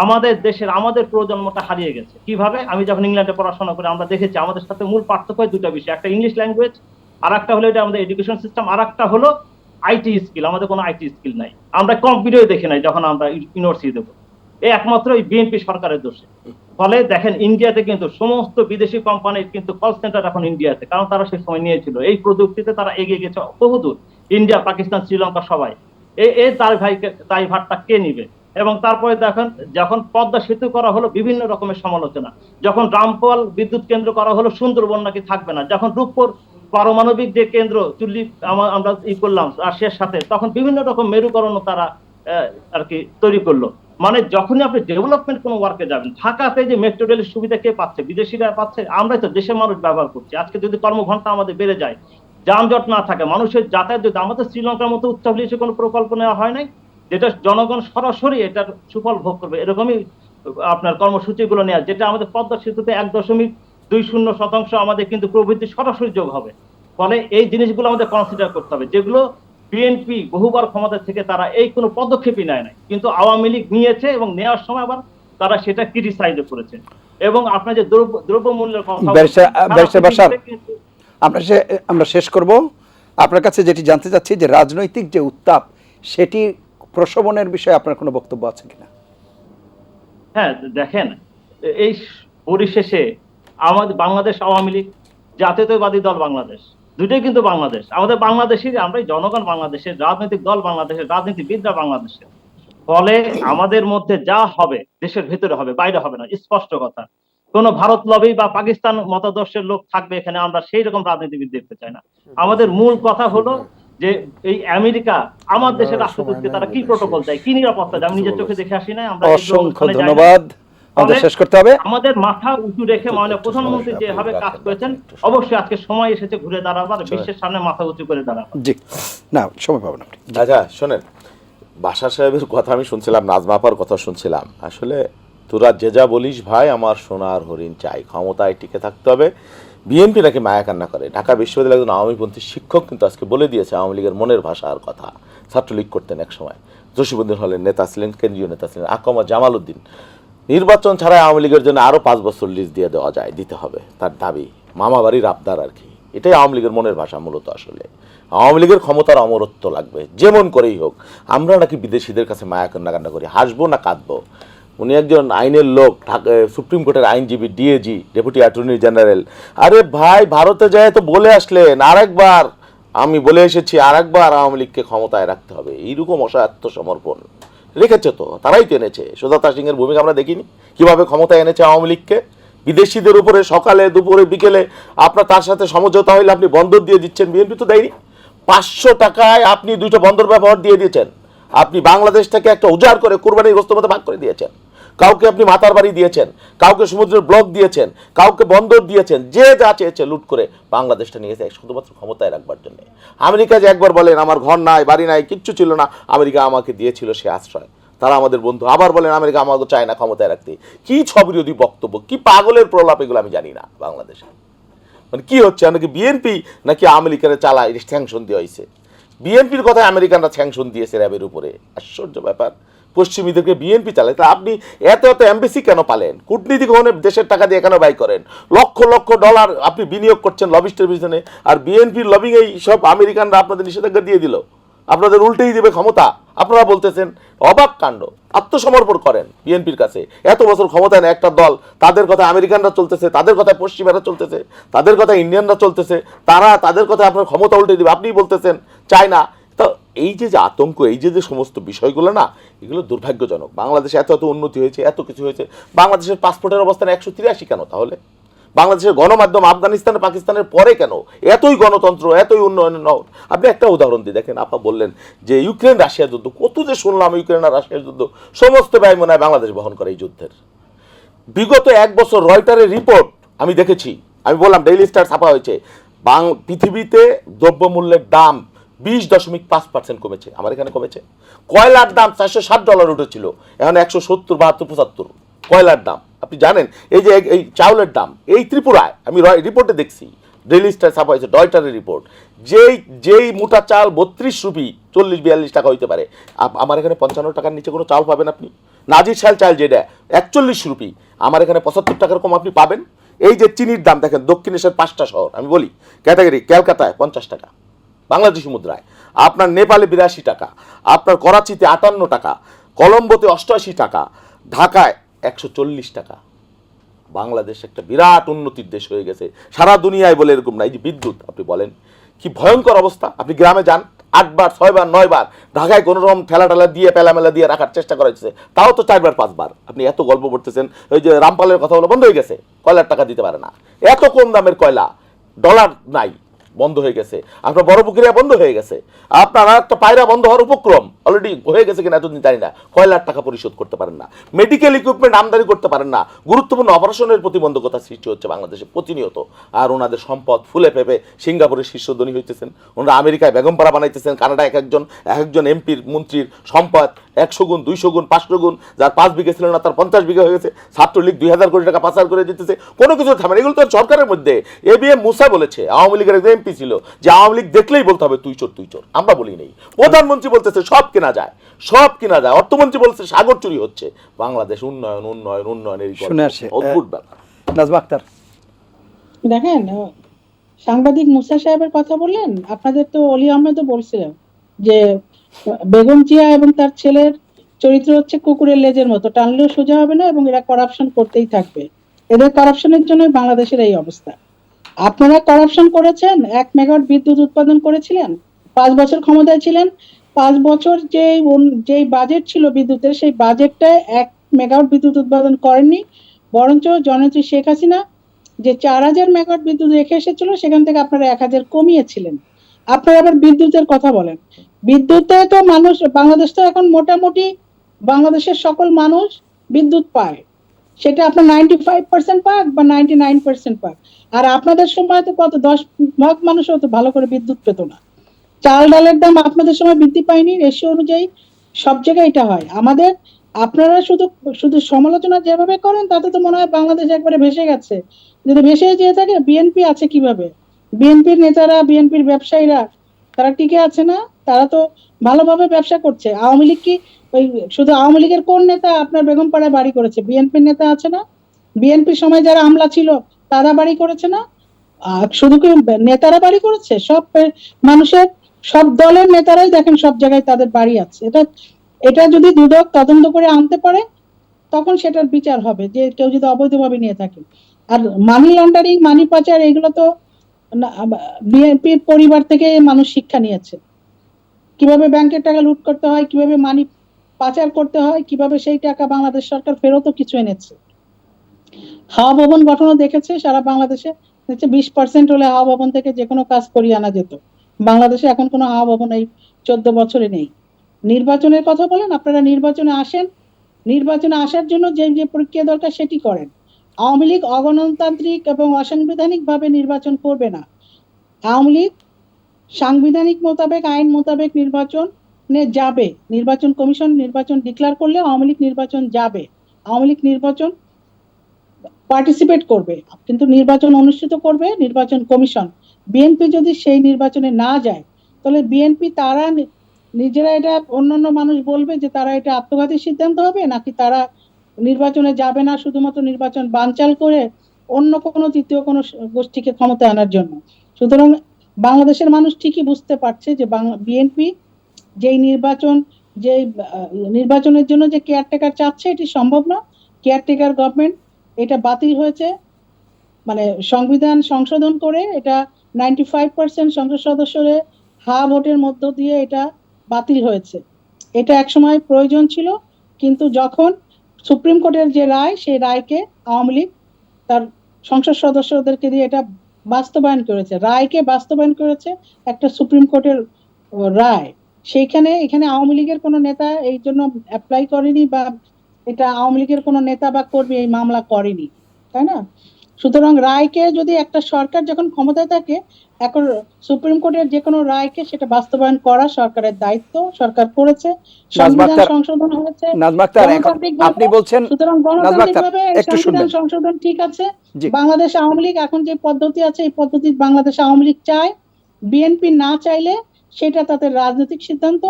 আমাদের দেশের, আমাদের প্রজন্মটা হারিয়ে গেছে। কিভাবে? আমি যখন ইংল্যান্ডে পড়াশোনা করে আমরা দেখেছি আমাদের সাথে মূল পার্থক্য দুটা বিষয়, একটা ইংলিশ ল্যাঙ্গুয়েজ, আর একটা হলো এটা আমাদের এডুকেশন সিস্টেম, আর একটা হলো আইটি স্কিল। আমাদের কোনো আইটি স্কিল নাই, আমরা কম্পিউটার দেখি নাই যখন আমরা ইউনিভার্সিটি দেবো। এই একমাত্র এই বিএনপি সরকারের দোষে। ফলে দেখেন ইন্ডিয়াতে কিন্তু সমস্ত বিদেশি কোম্পানির কিন্তু কল সেন্টার এখন ইন্ডিয়াতে, কারণ তারা সেই সময় নিয়েছিল। এই প্রযুক্তিতে তারা এগিয়ে গেছে বহুদূর। ইন্ডিয়া, পাকিস্তান, শ্রীলঙ্কা সবাই। এই দায়ভারটা কে নিবে? এবং তারপরে দেখেন যখন পদ্মা সেতু করা হলো বিভিন্ন রকমের সমালোচনা, যখন রামপাল বিদ্যুৎ কেন্দ্র করা হলো সুন্দরবন নাকি থাকবে না, যখন রূপপুর পারমাণবিক যে কেন্দ্র চুল্লি আমরা করলাম রাশিয়ার সাথে, তখন বিভিন্ন রকম মেরুকরণ তারা আর কি তৈরি করলো। মানে যখনই আপনি ডেভেলপমেন্ট কোনো ওয়ার্কে যাবেন, ঢাকাতে যে মেট্রো রেলের সুবিধা কে পাচ্ছে? বিদেশিরা পাচ্ছে, আমরাই তো দেশের মানুষ ব্যবহার করছি। আজকে যদি কর্মঘণ্টা আমাদের বেড়ে যায়, যানজট না থাকে, মানুষের যাতায়াত, যদি আমাদের শ্রীলঙ্কার মতো উচ্চাভিলাষী কোনো প্রকল্প নেওয়া হয় নাই, যেটা জনগণ সরাসরি এটার সুফল ভোগ করবে, এরকমই আপনার কর্মসূচিগুলো নেওয়া, যেটা আমাদের পদ্মা সেতুতে 1.20% আমাদের কিন্তু প্রবৃদ্ধি সরাসরি যোগ হবে। ফলে এই জিনিসগুলো আমাদের কনসিডার করতে হবে, যেগুলো বিএনপি বহুবার ক্ষমতা থেকে তারা এই কোনো পদক্ষেপই নেয় নাই, কিন্তু আওয়ামী লীগ নিয়েছে এবং নেওয়ার সময় আবার তারা সেটা ক্রিটিসাইজ করেছে। এবং আপনার যে দ্রব্যমূল্যের কথা, ব্যারিস্টার বাশার, আমরা শেষ করব। আপনার কাছে যেটি জানতে চাচ্ছি যে রাজনৈতিক যে উত্তাপ, সেটি প্রশমনের বিষয়ে আপনার কোনো বক্তব্য আছে কিনা? হ্যাঁ, দেখেন এই পরিশেষে আমাদের বাংলাদেশ আওয়ামী লীগ, জাতীয়তাবাদী দল বাংলাদেশ, দুটোই কিন্তু বাংলাদেশ। আমাদের বাংলাদেশের, আমরাই জনগণ বাংলাদেশের, রাজনৈতিক দল বাংলাদেশের, রাজনীতিবিদরা বাংলাদেশের। ফলে আমাদের মধ্যে যা হবে দেশের ভেতরে হবে, বাইরে হবে না, স্পষ্ট কথা। কোন ভারত লবি বা পাকিস্তান মতাদর্শের লোক থাকবে এখানে, আমরা সেই রকম রাজনীতিবিদ দেখতে চাই না। আমাদের মূল কথা হলো যে এই আমেরিকা আমার দেশের রাষ্ট্রদূতকে তারা কি প্রোটোকল দেয়, কি নিরাপত্তা দেয়, আমি নিজের চোখে দেখে আসি না। আমরা অসংখ্য ধন্যবাদ। আমাদের শেষ করতে হবে। আমাদের মাথা উঁচু রেখে মাননীয় প্রধানমন্ত্রী যেভাবে কাজ করেছেন, অবশ্যই আজকে সময় এসেছে ঘুরে দাঁড়াবার, বিশ্বের সামনে মাথা উঁচু করে দাঁড়াবার। জি, না সময় পাবো না। আচ্ছা শোনেন, বাশার সাহেবের কথা আমি শুনছিলাম, নাজমা আপার কথা শুনছিলাম। আসলে তোরা যে যা বলিস ভাই, আমার সোনার হরিণ চাই, ক্ষমতায় টিকে থাকতে হবে। বিএনপি নাকি মায়া কান্না করে। ঢাকা বিশ্ববিদ্যালয়ের একজন আওয়ামীপন্থী শিক্ষক কিন্তু আজকে বলে দিয়েছে আওয়ামী লীগের মনের ভাষার কথা। ছাত্রলীগ করতেন এক সময়, জসিমউদ্দিন হলের নেতা ছিলেন, কেন্দ্রীয় নেতা ছিলেন, আকমা জামাল উদ্দিন। নির্বাচন ছাড়া আওয়ামী লীগের জন্য আরও 5 বছর লিজ দিয়ে দেওয়া যায়, দিতে হবে, তার দাবি, মামা বাড়ির আবদার আর কি। এটাই আওয়ামী লীগের মনের ভাষা মূলত। আসলে আওয়ামী লীগের ক্ষমতার অমরত্ব লাগবে, যেমন করেই হোক। আমরা নাকি বিদেশিদের কাছে মায়া কান্না করি, হাসবো না কাঁদবো? উনি একজন আইনের লোক, সুপ্রিম কোর্টের আইনজীবী, ডিএজি, ডেপুটি অ্যাটর্নি জেনারেল। আরে ভাই, ভারতে যায় তো বলে আসলেন, আরেকবার আমি বলে এসেছি, আরেকবার আওয়ামী লীগকে ক্ষমতায় রাখতে হবে। এইরকম আত্মসমর্পণ রেখেছে তো, তারাই তো এনেছে। সুজাতা সিংয়ের ভূমিকা আমরা দেখিনি কিভাবে ক্ষমতায় এনেছে আওয়ামী লীগকে? বিদেশিদের উপরে সকালে দুপুরে বিকেলে আপনার তার সাথে সমঝোতা হইলে আপনি বন্দর দিয়ে দিচ্ছেন, বিএনপি তো দেয়নি। 500 টাকায় আপনি 2টা বন্দর ব্যবহার দিয়ে দিয়েছেন। আপনি বাংলাদেশটাকে একটা উজাড় করে কুরবানির গোশতের মধ্যে ভাগ করে দিয়েছেন। কাউকে আপনি মাতার বাড়ি দিয়েছেন, কাউকে সমুদ্রের ব্লক দিয়েছেন, কাউকে বন্দর দিয়েছেন, যে যা চেয়েছে লুট করে বাংলাদেশটা নিয়েছে শুধুমাত্র ক্ষমতায় রাখবার জন্য। আমেরিকা যে একবার বলেন আমার ঘর নাই, বাড়ি নাই, কিচ্ছু ছিল না, আমেরিকা আমাকে দিয়েছিল সে আশ্রয়, তারা আমাদের বন্ধু। আবার বলেন আমেরিকা আমাকে চায় না ক্ষমতায় রাখতে। কি ছবিরোধী বক্তব্য, কি পাগলের প্রলাপ এগুলো আমি জানি না। বাংলাদেশে মানে কি হচ্ছে, নাকি বিএনপি নাকি আমেরিকারে চালায়, স্যাংশন দেওয়া হয়েছে। বিএনপির কথায় আমেরিকানরা স্যাংশন দিয়েছে র্যাবের উপরে। আশ্চর্য ব্যাপার, পশ্চিমীদেরকে বিএনপি চালায়। তা আপনি এত এত এমবেসি কেন পালেন? কূটনীতিক হনে দেশের টাকা দিয়ে কেন ব্যয় করেন? লক্ষ লক্ষ ডলার আপনি বিনিয়োগ করছেন লবিস্টের পিছনে, আর বিএনপির লবিং এই সব আমেরিকানরা আপনাদের নিষেধাজ্ঞা দিয়ে দিল। আপনাদের উল্টেই দেবে ক্ষমতা। আপনারা বলতেছেন অবাক কাণ্ড, আত্মসমর্পণ করেন বিএনপির কাছে। এত বছর ক্ষমতায় না একটা দল, তাদের কথা আমেরিকানরা চলতেছে, তাদের কথা পশ্চিমারা চলতেছে, তাদের কথা ইন্ডিয়ানরা চলতেছে, তারা তাদের কথা আপনার ক্ষমতা উল্টে দিবে, আপনি বলতেছেন চায় না। তো এই যে আতঙ্ক, এই যে সমস্ত বিষয়গুলো না, এগুলো দুর্ভাগ্যজনক। বাংলাদেশে এত এত উন্নতি হয়েছে, এত কিছু হয়েছে, বাংলাদেশের পাসপোর্টের অবস্থান 183 কেন তাহলে? বাংলাদেশের গণমাধ্যম আফগানিস্তান পাকিস্তানের পরে কেন এতই গণতন্ত্র, এতই উন্নয়ন? আপনি একটা উদাহরণ দিয়ে দেখেন, আপা বললেন যে ইউক্রেন রাশিয়া যুদ্ধ, কত যে শুনলাম ইউক্রেন আর রাশিয়ার যুদ্ধ, সমস্ত ব্যয় মনে হয় বাংলাদেশ বহন করে এই যুদ্ধের। বিগত 1 বছর রয়টারের রিপোর্ট আমি দেখেছি, আমি বললাম ডেইলি স্টার ছাপা হয়েছে, পৃথিবীতে দ্রব্যমূল্যের দাম 20.5% কমেছে, আমার এখানে কমেছে। কয়লার দাম $460 উঠেছিল, এখন 170, 72, 75 কয়লার দাম। আপনি জানেন এই যে এই চাউলের দাম এই ত্রিপুরায়, আমি রিপোর্টে দেখছি, ডেইলি স্টার ছাপা হয়েছে, ডয়টারের রিপোর্ট, যেই মোটা চাল 32 রুপি 40-42 টাকা হইতে পারে, আমার এখানে 55 টাকার নিচে কোনো চাল পাবেন আপনি। নাজির শাল চাল যেটা 41 রুপি, আমার এখানে 75 টাকার কম আপনি পাবেন। এই যে চিনির দাম দেখেন, দক্ষিণ এশিয়ার 5টা শহর আমি বলি ক্যাটাগরি, ক্যালকাতায় 50 টাকা বাংলাদেশি মুদ্রায়, আপনার নেপালে 82 টাকা, আপনার করাচিতে 58 টাকা, কলম্বোতে 88 টাকা, ঢাকায় 140 টাকা। বাংলাদেশ একটা বিরাট উন্নতির দেশ হয়ে গেছে, সারা দুনিয়ায় বলে এরকম না। এই যে বিদ্যুৎ আপনি বলেন, কি ভয়ঙ্কর অবস্থা। আপনি গ্রামে যান, 8 বার 6 বার 9 বার, ঢাকায় কোনো রকম ঠেলা দিয়ে পেলামেলা দিয়ে রাখার চেষ্টা করা হচ্ছে, তাও তো 4 বার 5 বার। আপনি এত গল্প করতেছেন, ওই যে রামপালের কথা বলে বন্ধ হয়ে গেছে, কয়লার টাকা দিতে পারে না, এত কম দামের কয়লা, ডলার নাই, বন্ধ হয়ে গেছে। আপনার বড় পুকুরিয়া বন্ধ হয়ে গেছে, আপনার একটা পায়রা বন্ধ হওয়ার উপক্রম, অলরেডি হয়ে গেছে কিনা এতদিন জানি না, কয়লার টাকা পরিশোধ করতে পারেন না, মেডিকেল ইকুইপমেন্ট আমদানি করতে পারেন না, গুরুত্বপূর্ণ অপারেশনের প্রতিবন্ধকতা সৃষ্টি হচ্ছে বাংলাদেশে প্রতিনিয়ত। আর ওনাদের সম্পদ ফুলে ফেপে সিঙ্গাপুরের শীর্ষধনী হইতেছেন, ওনারা আমেরিকায় বেগমপাড়া বানাইতেছেন, কানাডায় এক একজন এমপির মন্ত্রীর সম্পদ 100 গুণ 200 গুণ 500 গুণ, যার 5 বিঘা ছিল না তার 50 বিঘা হয়ে গেছে, ছাত্রলীগ 2000 কোটি টাকা পাচার করে দিতেছে, কোনো কিছু থামে না। এগুলো তো সরকারের মধ্যে এবিএম মুসা বলেছে, আওয়ামী লীগের একজন এমপি ছিল, যে আওয়ামী লীগ দেখলেই বলতে হবে তুই চোর তুই চোর, আমরা বলি নেই। প্রধানমন্ত্রী বলতেছে সব কেনা যায়, সব কেনা যায়, অর্থমন্ত্রী বলছে সাগর চুরি হচ্ছে। বাংলাদেশ উন্নয়ন উন্নয়ন উন্নয়নের শুনে আসে অদ্ভুত ব্যাপার। নাজমা আক্তার, দেখেন, সাংবাদিক মুসা সাহেবের কথা বললেন, আপনাদের তো অলি আহমেদও বলছিলেন যে বেগম জিয়া এবং তার ছেলের চরিত্র হচ্ছে কুকুরের লেজের মতো, টানলেও সোজা হবে না এবং এরা করাপশন করতেই থাকবে। এদের করাপশনের জন্য বাংলাদেশের এই অবস্থা। আপনারা করাপশন করেছেন, 1 মেগাওয়াট বিদ্যুৎ উৎপাদন করেছিলেন, 5 বছর ক্ষমতায় ছিলেন, 5 বছর যেই বাজেট ছিল বিদ্যুতের, সেই বাজেটটায় 1 মেগাওয়াট বিদ্যুৎ উৎপাদন করেননি, বরঞ্চ জননেত্রী শেখ হাসিনা যে 4000 মেগাওয়াট বিদ্যুৎ রেখে এসেছিল সেখান থেকে আপনারা 1000 কমিয়েছিলেন। আপনারা আবার বিদ্যুতের কথা বলেন। বিদ্যুতে তো মানুষ, বাংলাদেশ তো এখন মোটামুটি বাংলাদেশের সকল মানুষ বিদ্যুৎ পায়, সেটা আপনার 95% পাক বা 99% পাক। আর আপনাদের সময় তো কত 10 ভাগ মানুষও তো ভালো করে বিদ্যুৎ পেত না। চাল ডালের দাম আপনাদের সময় বৃদ্ধি পায়নি, রেশিও অনুযায়ী সব জায়গায় এটা হয়। আমাদের, আপনারা শুধু শুধু সমালোচনা যেভাবে করেন তাতে তো মনে হয় বাংলাদেশ একবারে ভেসে গেছে। যদি ভেসে যেয়ে থাকে, বিএনপি আছে কিভাবে? বিএনপির নেতারা, বিএনপির ব্যবসায়ীরা তারা টিকে আছে না? তারা তো ভালোভাবে ব্যবসা করছে। আওয়ামী লীগ কি ওই শুধু আওয়ামী লীগের কোন নেতা আপনার বেগমপাড়ায় বাড়ি করেছে? বিএনপির নেতা আছে না? বিএনপির সময় যারা আমলা ছিল তারা বাড়ি করেছে না? শুধু কি নেতারা বাড়ি করেছে? সব মানুষের, সব দলের নেতারাই দেখেন সব জায়গায় তাদের বাড়ি আছে। এটা যদি দুদক তদন্ত করে আনতে পারে তখন সেটার বিচার হবে, যে কেউ যদি অবৈধভাবে নিয়ে থাকে। আর মানি লন্ডারিং, মানি পাচার, এগুলো তো বিএনপির পরিবার থেকে মানুষ শিক্ষা নিয়েছে, কিভাবে ব্যাংকের টাকা লুট করতে হয়, কিভাবে মানি পাচার করতে হয়, কিভাবে সেই টাকা বাংলাদেশ সরকার ফেরতও কিছু এনেছে। হাওয়া ভবন গঠনও দেখেছে সারা বাংলাদেশে, দেখছে 20% হলে হাওয়া ভবন থেকে যে কোনো কাজ করিয়ে আনা যেত। বাংলাদেশে এখন কোনো হাওয়া ভবন এই 14 বছরে নেই। নির্বাচনের কথা বলেন, আপনারা নির্বাচনে আসেন, নির্বাচনে আসার জন্য যে যে প্রক্রিয়া দরকার সেটি করেন। আওয়ামী লীগ অগণতান্ত্রিক এবং অসাংবিধানিক ভাবে নির্বাচন করবে না। আওয়ামী লীগ সাংবিধানিক মোতাবেক, আইন মোতাবেক নির্বাচনে যাবে। নির্বাচন কমিশন নির্বাচন ডিক্লেয়ার করলে আওয়ামী লীগ নির্বাচন যাবে, আওয়ামী লীগ নির্বাচন পার্টিসিপেট করবে, কিন্তু নির্বাচন অনুষ্ঠিত করবে নির্বাচন কমিশন। বিএনপি যদি সেই নির্বাচনে না যায় তাহলে বিএনপি তারা নিজেরা, এটা অন্যান্য মানুষ বলবে যে তারা এটা আত্মঘাতী সিদ্ধান্ত হবে, নাকি তারা নির্বাচনে যাবে না শুধুমাত্র নির্বাচন বানচাল করে অন্য কোনো তৃতীয় কোনো গোষ্ঠীকে ক্ষমতায় আনার জন্য। সুতরাং বাংলাদেশের মানুষ ঠিকই বুঝতে পারছে যে বিএনপি যেই নির্বাচনের জন্য যে কেয়ারটেকার চাচ্ছে এটি সম্ভব না। কেয়ারটেকার গভর্নমেন্ট এটা বাতিল হয়েছে, মানে সংবিধান সংশোধন করে এটা 95% সংসদ সদস্যের হা ভোটের মধ্য দিয়ে এটা বাতিল হয়েছে। এটা একসময় প্রয়োজন ছিল, কিন্তু যখন সুপ্রিম কোর্টের যে রায়, সেই রায়কে আওয়ামী লীগ তার সংসদ সদস্যদেরকে দিয়ে এটা বাস্তবায়ন করেছে, রায়কে বাস্তবায়ন করেছে একটা সুপ্রিম কোর্টের রায়। এখানে আওয়ামী লীগের কোনো নেতা এই জন্য অ্যাপ্লাই করেনি, বা এটা আওয়ামী লীগের কোনো নেতা বা কর্মী এই মামলা করেনি, তাই না? সুতরাং রায়কে যদি একটা সরকার যখন ক্ষমতায় থাকে, এখন সুপ্রিম কোর্টের যে কোনো রায়কে সেটা বাস্তবায়ন করা সরকারের দায়িত্ব, সরকার করেছে। সংবিধান আক্তার, সংশোধন হয়েছে নাজমা আক্তার, গণতান্ত্রিকভাবে। আপনি বলছেন, সুতরাং নাজমা আক্তার, গণতান্ত্রিকভাবে একটু সংবিধান শুনবেন। সংশোধন ঠিক আছে। জি। বাংলাদেশ আওয়ামী লীগ এখন যে পদ্ধতি আছে, এই পদ্ধতি বাংলাদেশ আওয়ামী লীগ চায়। বিএনপি না চাইলে সেটা তাদের রাজনৈতিক সিদ্ধান্ত।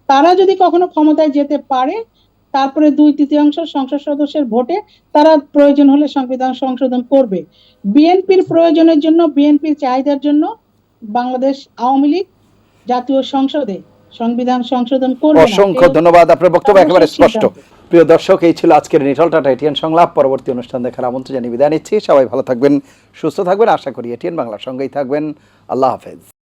তারা যদি কখনো ক্ষমতায় যেতে পারে, তারপরে 2/3 সংসদ সদস্যের ভোটে তারা প্রয়োজন হলে সংবিধান সংশোধন করবে। বিএনপির প্রয়োজনের জন্য, বিএনপির চাহিদার জন্য বাংলাদেশ আওয়ামী লীগ জাতীয় সংসদে সংবিধান সংশোধন করবে না। অসংখ্য ধন্যবাদ, আপনার বক্তব্য একেবারে সর্বশেষ স্পষ্ট। সিদ্ধান্ত। প্রিয় দর্শক, এই ছিল আজকের নিটল টাটা এটিএন সংলাপ। পরবর্তী অনুষ্ঠান দেখার আমন্ত্রণ জানিয়ে বিদায় নিচ্ছি। সবাই ভালো থাকবেন, সুস্থ থাকবেন, আশা করি এটিএন বাংলার সঙ্গেই থাকবেন। আল্লাহ হাফেজ।